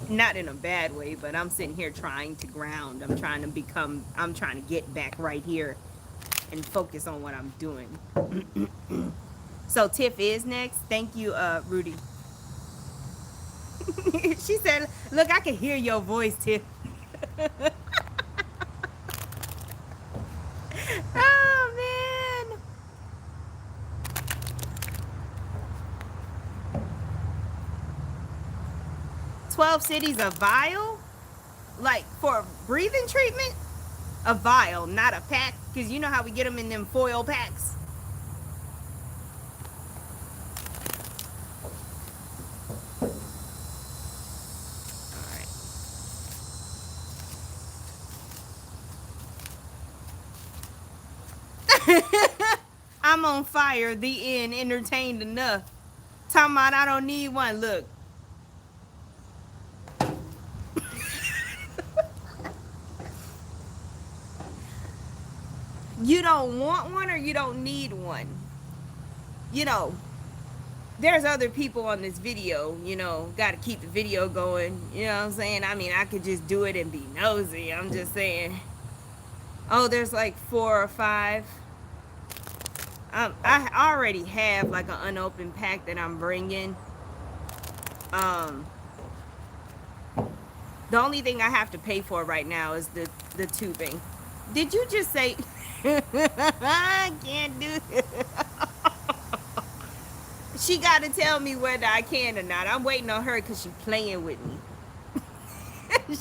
Not in a bad way, but I'm sitting here trying to ground. I'm trying to get back right here and focus on what I'm doing. So Tiff is next. Thank you, Rudy. She said, look, I can hear your voice, Tiff. Oh, man. 12 cities a vial? Like for breathing treatment? A vial, not a pack. Because you know how we get them in them foil packs. I'm on fire. The end. Entertained enough. Talking about I don't need one. Look. You don't want one or you don't need one. You know, there's other people on this video, you know, got to keep the video going. You know what I'm saying? I mean, I could just do it and be nosy. I'm just saying. Oh, there's like 4 or 5. I already have like an unopened pack that I'm bringing. The only thing I have to pay for right now is the tubing. Did you just say I can't do it? She got to tell me whether I can or not. I'm waiting on her because she's playing with me.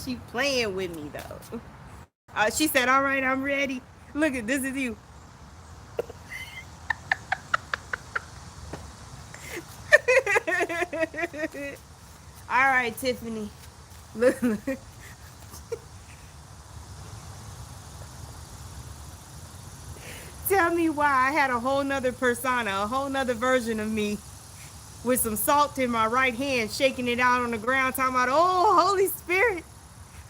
She playing with me though. She said, "All right, I'm ready. Look at this is you." All right, Tiffany. Look. Tell me why I had a whole nother persona, a whole nother version of me with some salt in my right hand, shaking it out on the ground, talking about, oh, Holy Spirit,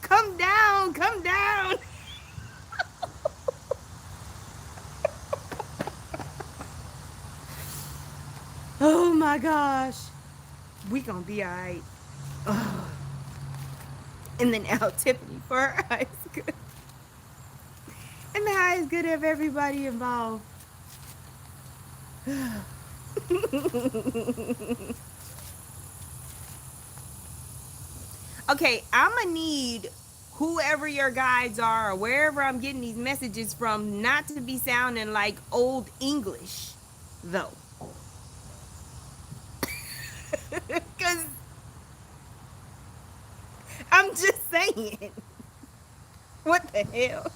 come down, come down. Oh my gosh. We gonna be all right. Oh. And then now Tiffany for her eyes good. And the highest good of everybody involved. Okay, I'm gonna need whoever your guides are or wherever I'm getting these messages from not to be sounding like old English, though. Because I'm just saying. What the hell?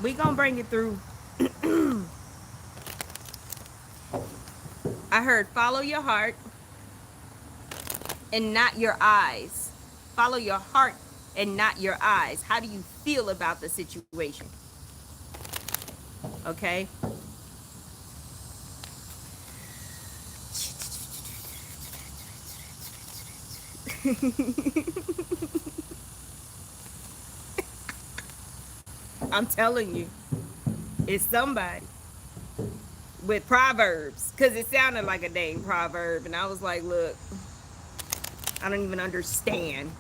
We gonna bring it through. I heard follow your heart and not your eyes. Follow your heart and not your eyes. How do you feel about the situation? Okay? I'm telling you, it's somebody with proverbs, because it sounded like a dang proverb, and I was like, look, I don't even understand.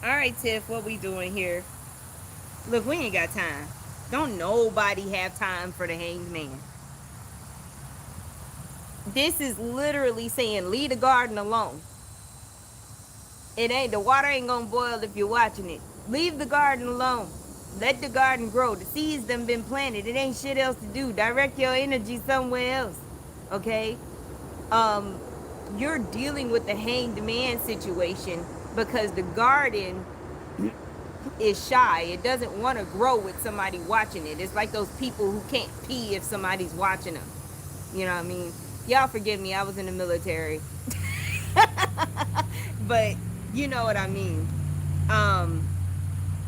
All right, Tiff, what we doing here? Look, we ain't got time. Don't nobody have time for the hanged man. This is literally saying leave the garden alone. The water ain't gonna boil if you're watching it. Leave the garden alone. Let the garden grow. The seeds done been planted. It ain't shit else to do. Direct your energy somewhere else. Okay? You're dealing with the hanged man situation because the garden is shy. It doesn't want to grow with somebody watching it. It's like those people who can't pee if somebody's watching them. You know what I mean? Y'all forgive me, I was in the military. But you know what I mean. Um,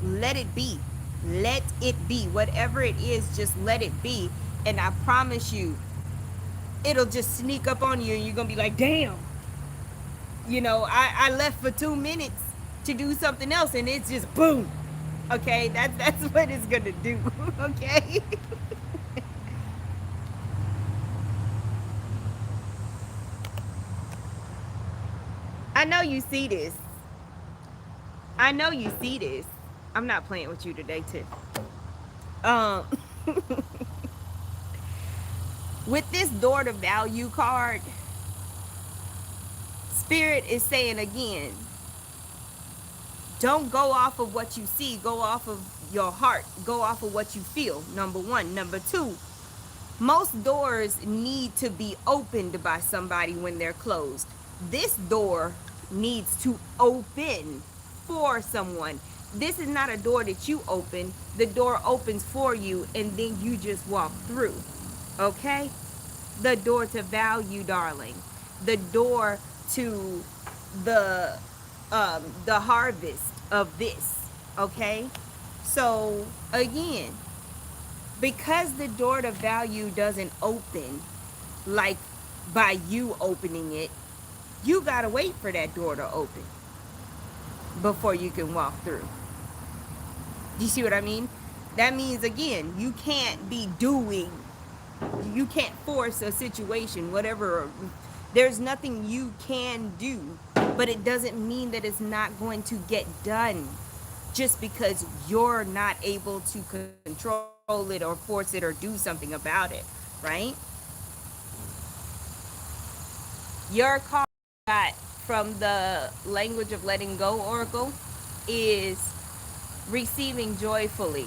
let it be. Let it be. Whatever it is, just let it be. And I promise you, it'll just sneak up on you and you're gonna be like, damn. I left for 2 minutes to do something else and it's just boom. Okay, that's what it's gonna do. Okay. I know you see this. I know you see this. I'm not playing with you today, Tiff. Um, with this door to value card, Spirit is saying again, don't go off of what you see, go off of your heart, go off of what you feel. Number one. Number two, most doors need to be opened by somebody when they're closed. This door needs to open for someone. This is not a door that you open. The door opens for you and then you just walk through. Okay? The door to value, darling. The door to the harvest of this. Okay? So again, because the door to value doesn't open like by you opening it, you gotta wait for that door to open before you can walk through. Do you see what I mean? That means, again, you can't be doing, you can't force a situation, whatever. There's nothing you can do, but it doesn't mean that it's not going to get done just because you're not able to control it or force it or do something about it, right? Your card got from the language of letting go oracle is receiving joyfully.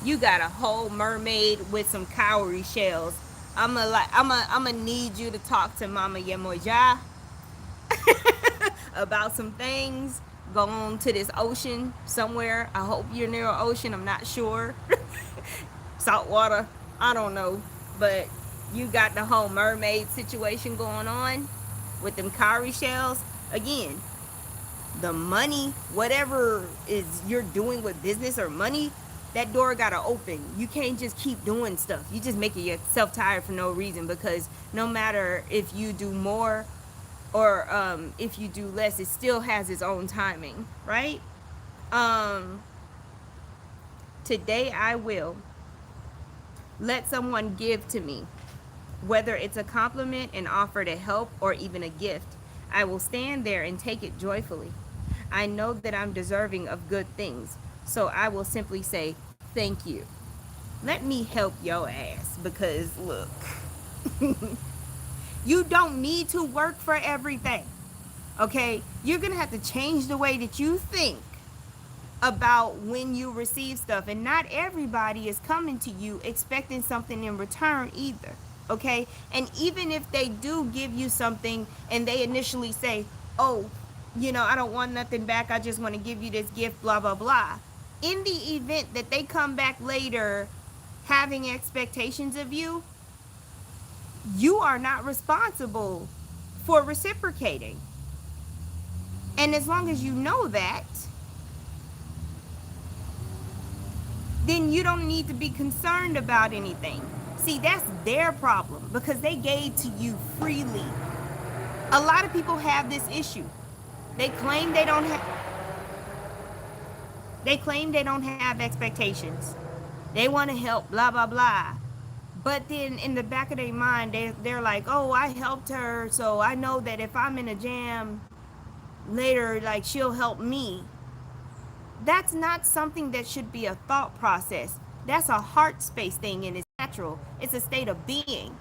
You got a whole mermaid with some cowrie shells. I'ma need you to talk to Mama Yemoja about some things. Go on to this ocean somewhere. I hope you're near an ocean. I'm not sure. Salt water. I don't know. But you got the whole mermaid situation going on with them cowrie shells. Again, the money, whatever is you're doing with business or money, that door gotta open. You can't just keep doing stuff. You just making yourself tired for no reason, because no matter if you do more or if you do less, it still has its own timing, right? Today I will let someone give to me, whether it's a compliment, an offer to help, or even a gift. I will stand there and take it joyfully. I know that I'm deserving of good things, so I will simply say, thank you. Let me help your ass, because look, you don't need to work for everything, okay? You're going to have to change the way that you think about when you receive stuff, and not everybody is coming to you expecting something in return either, okay? And even if they do give you something and they initially say, oh, I don't want nothing back, I just want to give you this gift, blah blah blah, in the event that they come back later having expectations of you, you are not responsible for reciprocating. And as long as you know that, then you don't need to be concerned about anything. See, that's their problem, because they gave to you freely. A lot of people have this issue. They claim they don't have expectations. They want to help, blah blah blah. But then in the back of their mind, they're like, oh, I helped her, so I know that if I'm in a jam later, like, she'll help me. That's not something that should be a thought process. That's a heart space thing, and it's natural. It's a state of being.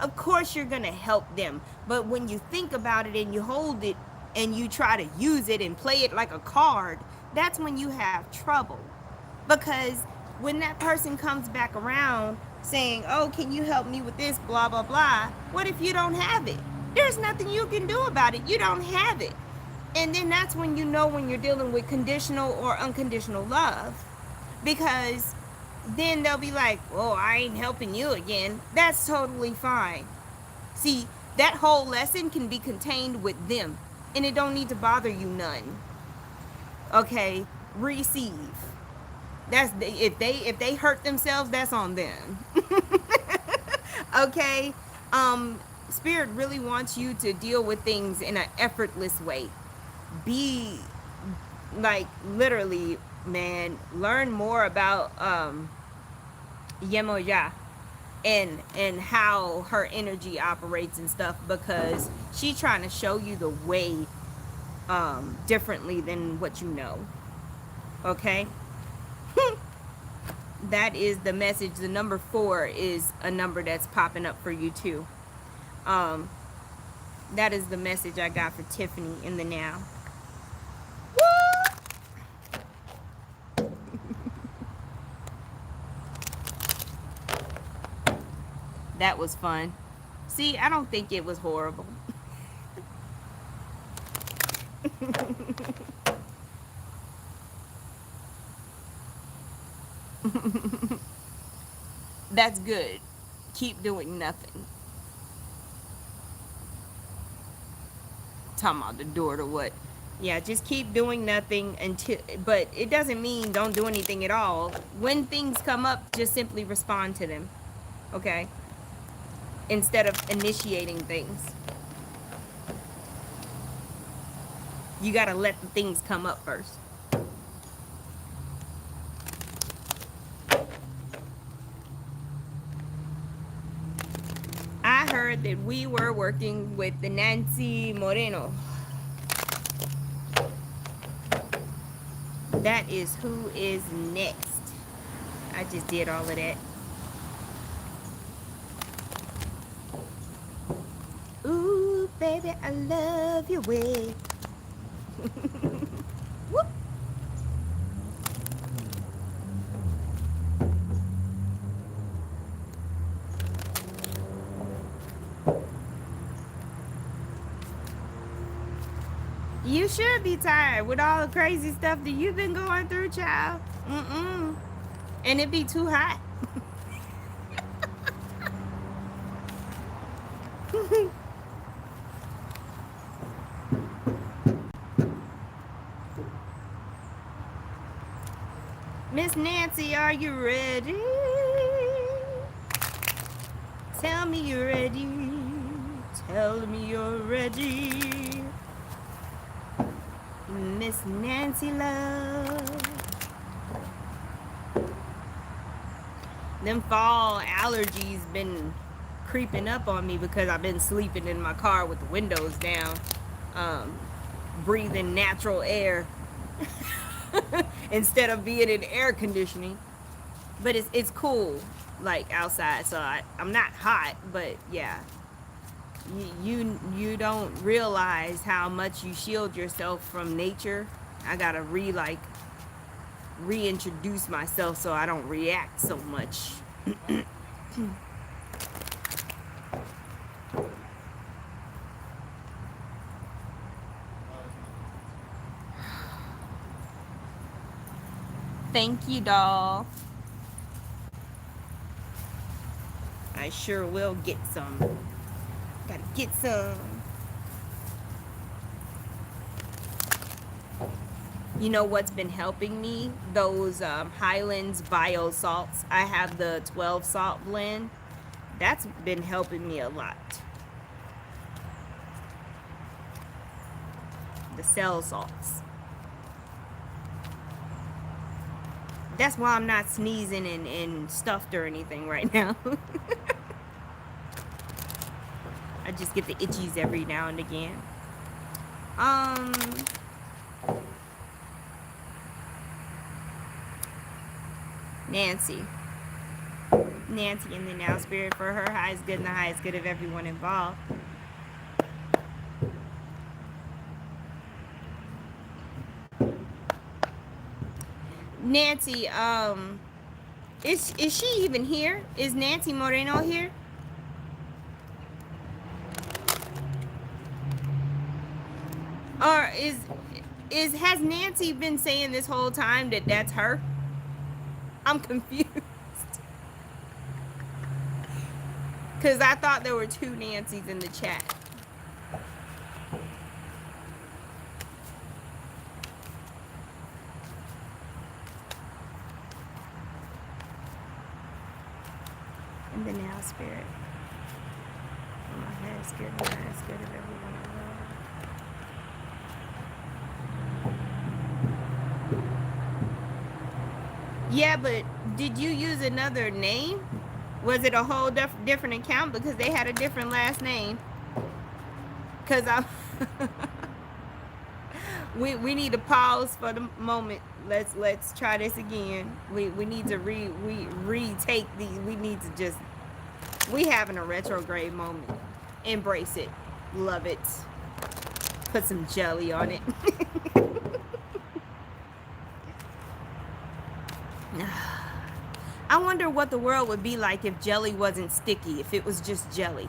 Of course you're going to help them, but when you think about it and you hold it and you try to use it and play it like a card, that's when you have trouble. Because when that person comes back around saying, oh, can you help me with this, blah blah blah, what if you don't have it? There's nothing you can do about it. You don't have it. And then that's when you know when you're dealing with conditional or unconditional love. Because then they'll be like, "Oh, I ain't helping you again." That's totally fine. See, that whole lesson can be contained with them, and it don't need to bother you none. Okay, receive. That's if they hurt themselves, that's on them. Okay, Spirit really wants you to deal with things in an effortless way. Be like literally, man. Learn more about Yemoya and how her energy operates and stuff, because she's trying to show you the way differently than what you know. Okay. That is the message. The number 4 is a number that's popping up for you too. That is the message I got for Tiffany in the now. That was fun. See, I don't think it was horrible. That's good. Keep doing nothing. Talking about the door to what? Yeah, just keep doing nothing until, but it doesn't mean don't do anything at all. When things come up, just simply respond to them. Okay? Instead of initiating things. You gotta let the things come up first. I heard that we were working with the Nancy Moreno. That is who is next. I just did all of that. Ooh, baby, I love your way. Whoop. You should be tired with all the crazy stuff that you've been going through, child. And it be too hot. Miss Nancy, are you ready? Tell me you're ready. Tell me you're ready. Miss Nancy love. Them fall allergies been creeping up on me because I've been sleeping in my car with the windows down, breathing natural air instead of being in air conditioning. But it's cool, like outside, so I'm not hot, but yeah. You don't realize how much you shield yourself from nature. I gotta reintroduce myself so I don't react so much. Thank you, doll. I sure will get some. Gotta get some. You know what's been helping me? Those Highlands Bio salts. I have the 12 salt blend. That's been helping me a lot. The Zelle salts. That's why I'm not sneezing and stuffed or anything right now. I just get the itchies every now and again. Nancy in the now spirit, for her highest good and the highest good of everyone involved. Nancy, is she even here? Is Nancy Moreno here? Or has Nancy been saying this whole time that that's her? I'm confused. Because I thought there were two Nancys in the chat. In the now spirit. Oh, my head is scared. My head is scared of everyone I love. Yeah, but did you use another name? Was it a whole different account because they had a different last name? Because I we need to pause for the moment. Let's try this again. We need to retake these. We need to just, we having a retrograde moment. Embrace it. Love it. Put some jelly on it. I wonder what the world would be like if jelly wasn't sticky, if it was just jelly.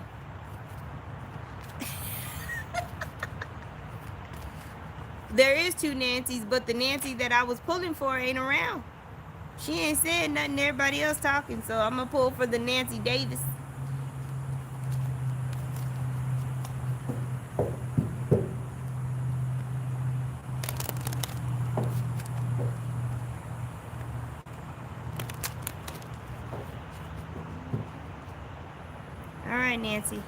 There is two Nancys, but the Nancy that I was pulling for ain't around. She ain't said nothing, everybody else talking, so I'm gonna pull for the Nancy Davis. All right, Nancy.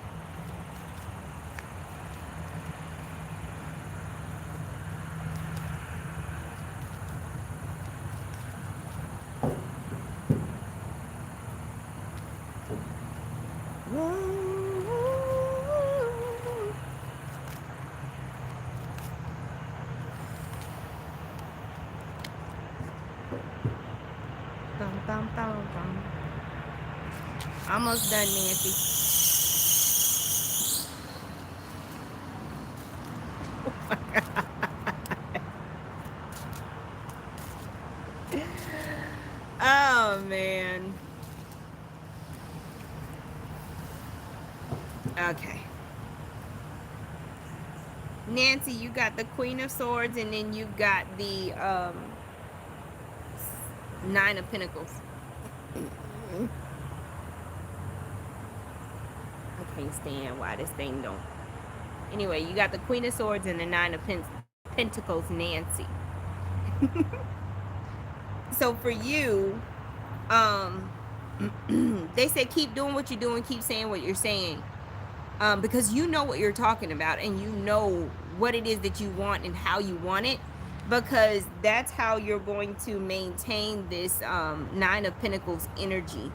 Bum, bum, bum, bum. Almost done, Nancy. Oh my God. Oh man. Okay. Nancy, you got the Queen of Swords, and then you got the Nine of Pentacles. I can't stand why this thing don't. Anyway, you got the Queen of Swords and the Nine of Pentacles, Nancy. So for you, they say keep doing what you're doing, keep saying what you're saying, because you know what you're talking about, and you know what it is that you want and how you want it, because that's how you're going to maintain this Nine of Pentacles energy.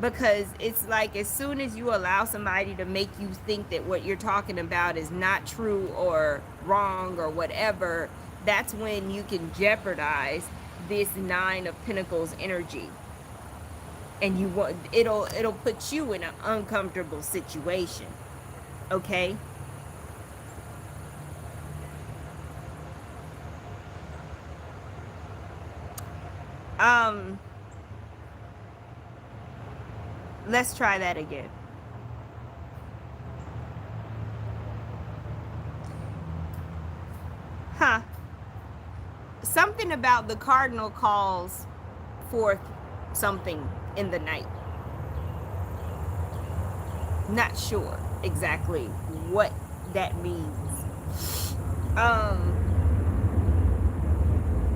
Because it's like as soon as you allow somebody to make you think that what you're talking about is not true or wrong or whatever, that's when you can jeopardize this Nine of Pentacles energy. And you want it'll put you in an uncomfortable situation. Okay? Let's try that again. Huh. Something about the cardinal calls forth something in the night. Not sure exactly what that means.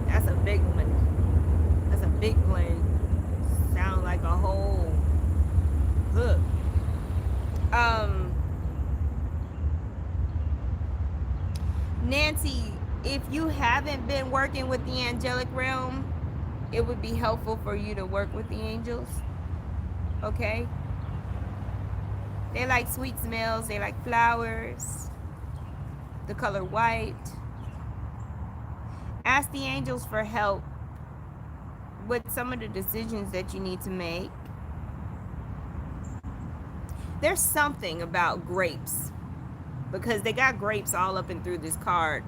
That's a big one. That's a big one. Sound like a whole hook. Nancy, if you haven't been working with the angelic realm, it would be helpful for you to work with the angels. Okay? They like sweet smells. They like flowers. The color white. Ask the angels for help with some of the decisions that you need to make. There's something about grapes, because they got grapes all up and through this card,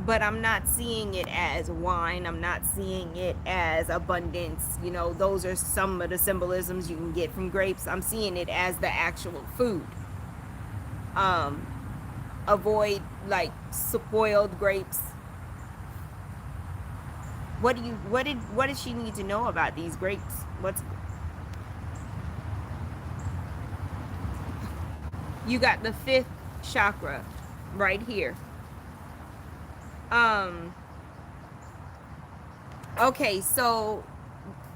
but I'm not seeing it as wine. I'm not seeing it as abundance. You know, those are some of the symbolisms you can get from grapes. I'm seeing it as the actual food. avoid like spoiled grapes? What does she need to know about these grapes? What's You got the fifth chakra right here. Um okay, so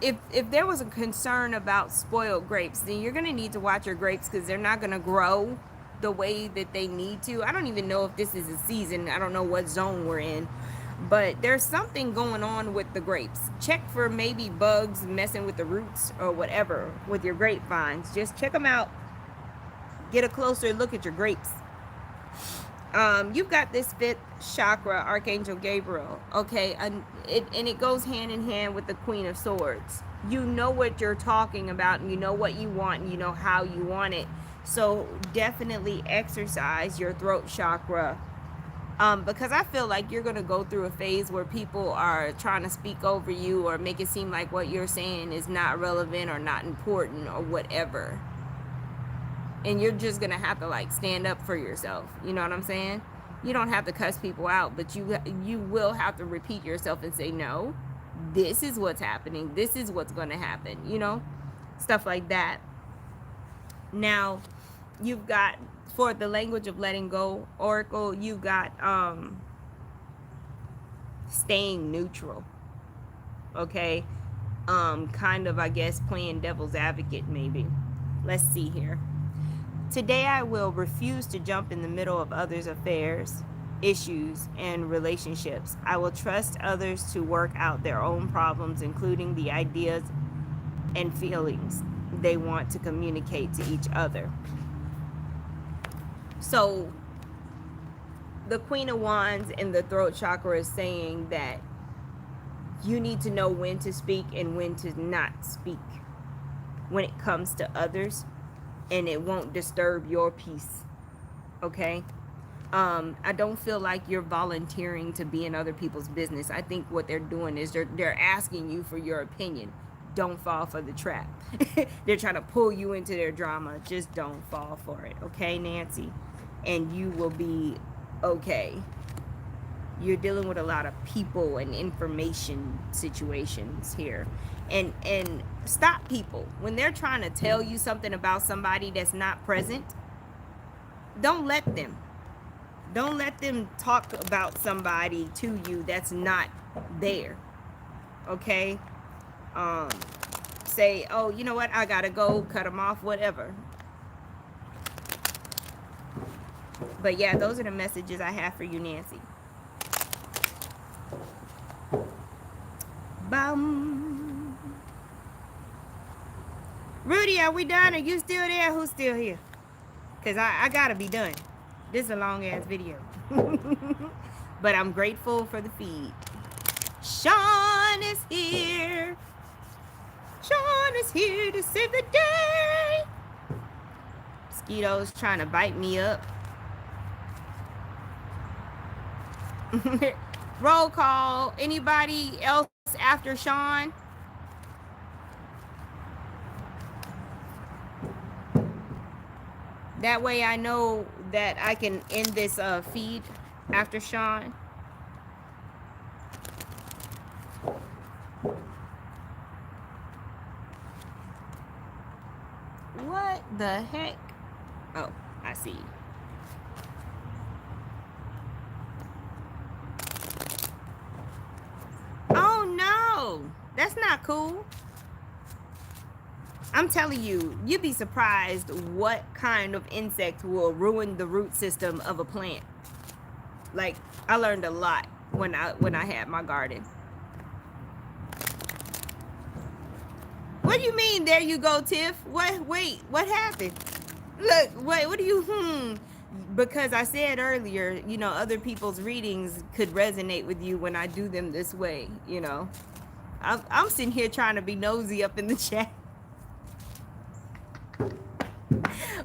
if there was a concern about spoiled grapes, then you're going to need to watch your grapes because they're not going to grow the way that they need to. I don't even know if this is a season. I don't know what zone we're in. But there's something going on with the grapes. Check for maybe bugs messing with the roots or whatever with your grapevines. Just check them out. Get a closer look at your grapes. You've got this fifth chakra, Archangel Gabriel, okay, and it goes hand in hand with the Queen of Swords. You know what you're talking about, and you know what you want, and you know how you want it. So definitely exercise your throat chakra, because I feel like you're going to go through a phase where people are trying to speak over you or make it seem like what you're saying is not relevant or not important or whatever. And you're just gonna have to like stand up for yourself. You know what I'm saying? You don't have to cuss people out, but you will have to repeat yourself and say, no, this is what's happening. This is what's gonna happen. You know, stuff like that. Now, you've got, for the language of letting go oracle, you've got staying neutral. Okay, kind of, I guess, playing devil's advocate maybe. Let's see here. Today I will refuse to jump in the middle of others' affairs, issues, and relationships. I will trust others to work out their own problems, including the ideas and feelings they want to communicate to each other. So, the Queen of Wands in the throat chakra is saying that you need to know when to speak and when to not speak when it comes to others. And it won't disturb your peace. Okay? I don't feel like you're volunteering to be in other people's business. I think what they're doing is they're asking you for your opinion. Don't fall for the trap. They're trying to pull you into their drama. Just don't fall for it. Okay, Nancy? And you will be okay. You're dealing with a lot of people and information situations here. And stop people when they're trying to tell you something about somebody that's not present. Don't let them talk about somebody to you that's not there. Okay? Say, oh, you know what, I gotta go, cut them off, whatever. But yeah, those are the messages I have for you, Nancy. Bum. Rudy, are we done? Are you still there? Who's still here? Because I gotta be done. This is a long ass video. But I'm grateful for the feed. Sean is here. Sean is here to save the day. Mosquitoes trying to bite me up. Roll call. Anybody else after Sean? That way I know that I can end this feed after Sean. What the heck? Oh, I see. Oh no, that's not cool. I'm telling you, you'd be surprised what kind of insect will ruin the root system of a plant. Like, I learned a lot when I had my garden. What do you mean? There you go, Tiff. What? Wait, what happened? Look, wait, what do you, Because I said earlier, you know, other people's readings could resonate with you when I do them this way, you know. I'm sitting here trying to be nosy up in the chat.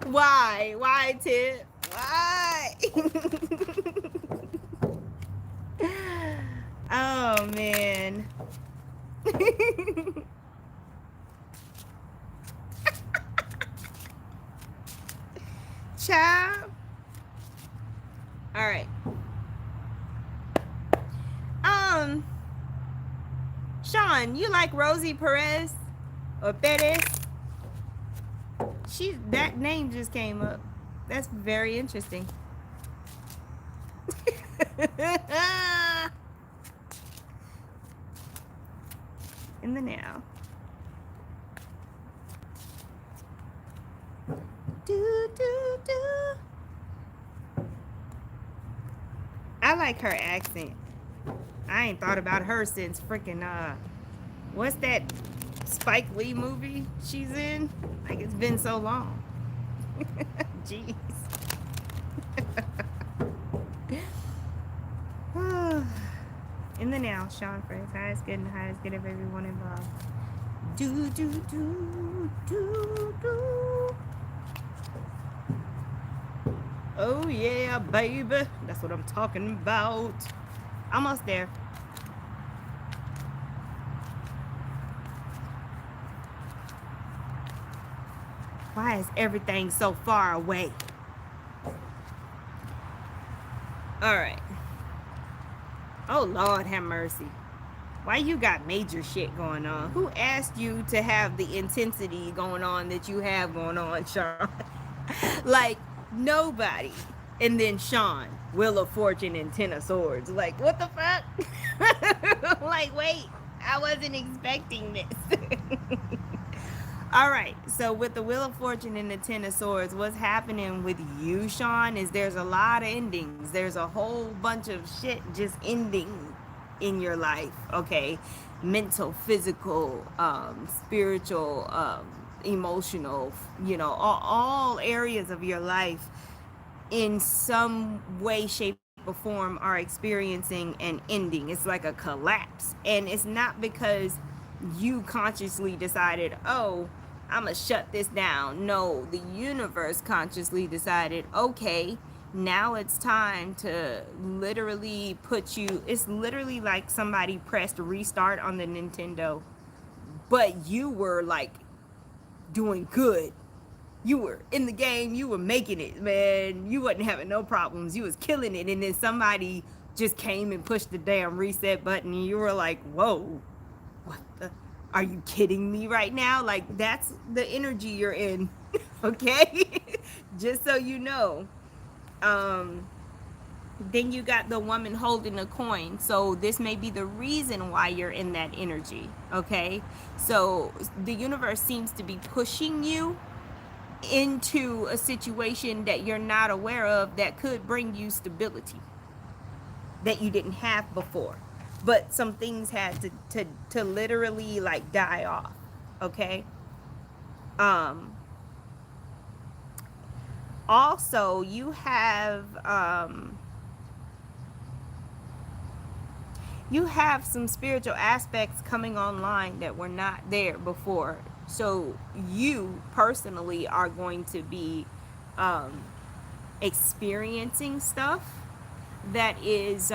Why? Why, Tiff? Why? Oh, man. Child. All right. Um, Sean, you like Rosie Perez or Perez? That name just came up. That's very interesting. In the now. Do do do. I like her accent. I ain't thought about her since freaking what's that Spike Lee movie she's in? Like, it's been so long. Jeez. In the now, Sean Frey's highest good and the highest good of everyone involved. Do do do do do. Oh yeah, baby. That's what I'm talking about. Almost there. Why is everything so far away? All right. Oh Lord, have mercy. Why you got major shit going on? Who asked you to have the intensity going on that you have going on, Sean? Like, nobody. And then Sean, Wheel of Fortune and Ten of Swords. Like, what the fuck? Like, wait, I wasn't expecting this. All right, so with the Wheel of Fortune and the Ten of Swords, what's happening with you, Sean, is there's a lot of endings. There's a whole bunch of shit just ending in your life, okay? Mental, physical, spiritual, emotional, you know, all areas of your life in some way, shape, or form are experiencing an ending. It's like a collapse. And it's not because you consciously decided, oh, I'm gonna shut this down. No, the universe consciously decided, okay, now it's time to literally put you, it's literally like somebody pressed restart on the Nintendo, but you were like doing good. You were in the game, you were making it, man. You wasn't having no problems. You was killing it. And then somebody just came and pushed the damn reset button and you were like, whoa, what the, are you kidding me right now? Like, that's the energy you're in. Okay. Just so you know. Then you got the woman holding a coin. So this may be the reason why you're in that energy. Okay. So the universe seems to be pushing you into a situation that you're not aware of that could bring you stability that you didn't have before, but some things had to literally like die off. Okay. Also you have some spiritual aspects coming online that were not there before. So you personally are going to be experiencing stuff that is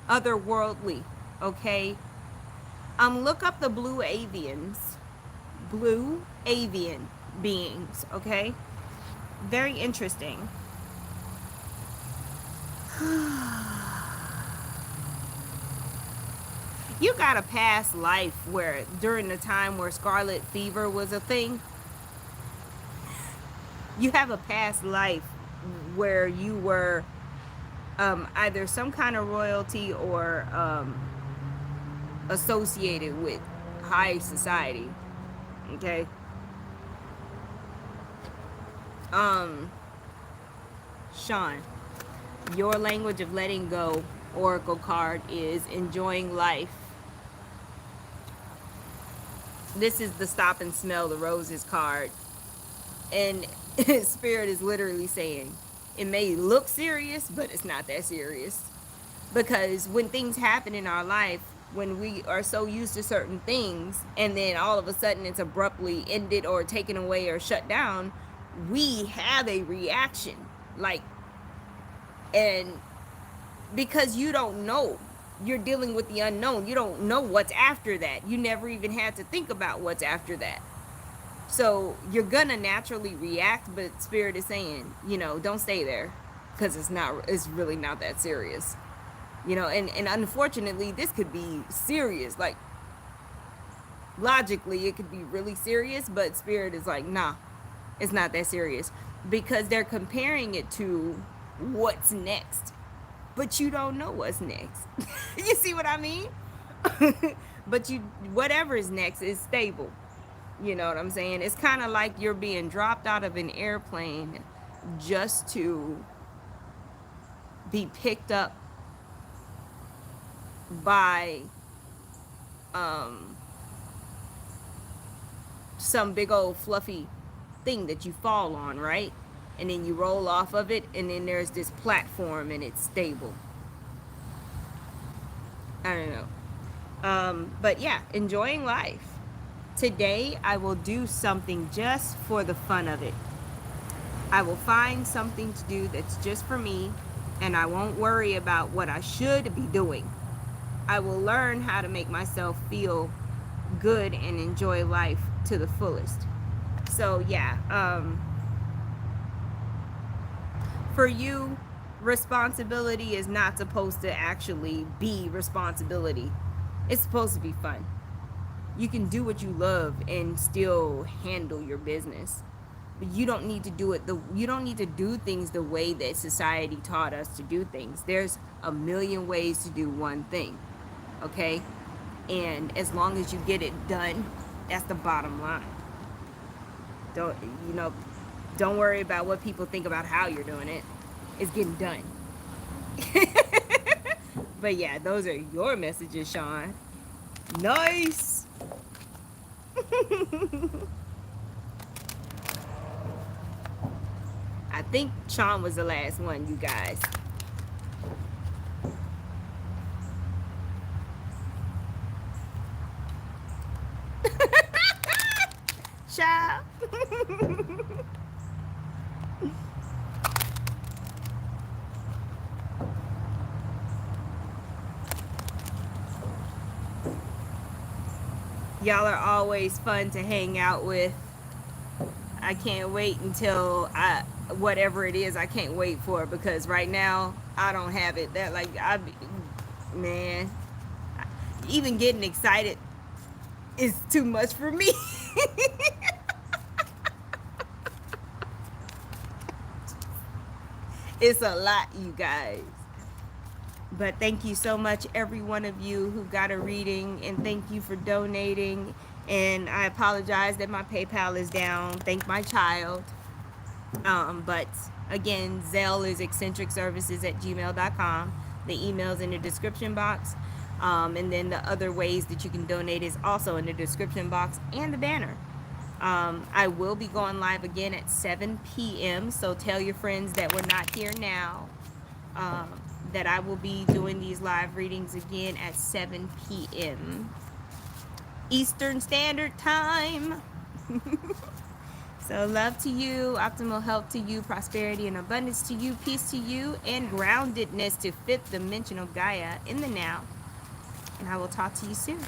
otherworldly. Okay. Look up the blue avian beings. Okay. Very interesting. You got a past life where during the time where scarlet fever was a thing. You have a past life where you were either some kind of royalty or associated with high society. Okay. Sean, your language of letting go oracle card is enjoying life. This is the stop and smell the roses card. And Spirit is literally saying, it may look serious, but it's not that serious. Because when things happen in our life, when we are so used to certain things, and then all of a sudden it's abruptly ended or taken away or shut down, we have a reaction. Like, and because you don't know, you're dealing with the unknown. You don't know what's after that. You never even had to think about what's after that. So you're gonna naturally react, but Spirit is saying, you know, don't stay there. because it's really not that serious, you know. And unfortunately, this could be serious, like logically it could be really serious, but spirit is like, nah, it's not that serious, because they're comparing it to what's next, but you don't know what's next. You see what I mean? But whatever is next is stable. You know what I'm saying? It's kind of like you're being dropped out of an airplane just to be picked up by um, some big old fluffy thing that you fall on, right? And then you roll off of it, and then there's this platform and it's stable. I don't know. But yeah, enjoying life. Today, I will do something just for the fun of it. I will find something to do that's just for me, and I won't worry about what I should be doing. I will learn how to make myself feel good and enjoy life to the fullest. So yeah, for you, responsibility is not supposed to actually be responsibility. It's supposed to be fun. You can do what you love and still handle your business. But you don't need to do it you don't need to do things the way that society taught us to do things. There's a million ways to do one thing. Okay? And as long as you get it done, that's the bottom line. Don't worry about what people think about how you're doing it. It's getting done. But yeah, those are your messages, Sean. Nice. I think Sean was the last one, you guys. Ciao. Y'all are always fun to hang out with. I can't wait until whatever it is, I can't wait for it, because right now I don't have it. That like man, even getting excited is too much for me. It's a lot, you guys. But thank you so much, every one of you who got a reading, and thank you for donating. And I apologize that my PayPal is down. Thank my child. But again, Zelle is xsintrikservices@gmail.com. The email's in the description box. And then the other ways that you can donate is also in the description box and the banner. I will be going live again at 7 p.m. So tell your friends that we're not here now. That I will be doing these live readings again at 7 p.m. Eastern Standard Time. So love to you, optimal health to you, prosperity and abundance to you, peace to you, and groundedness to fifth dimensional Gaia in the now. And I will talk to you soon.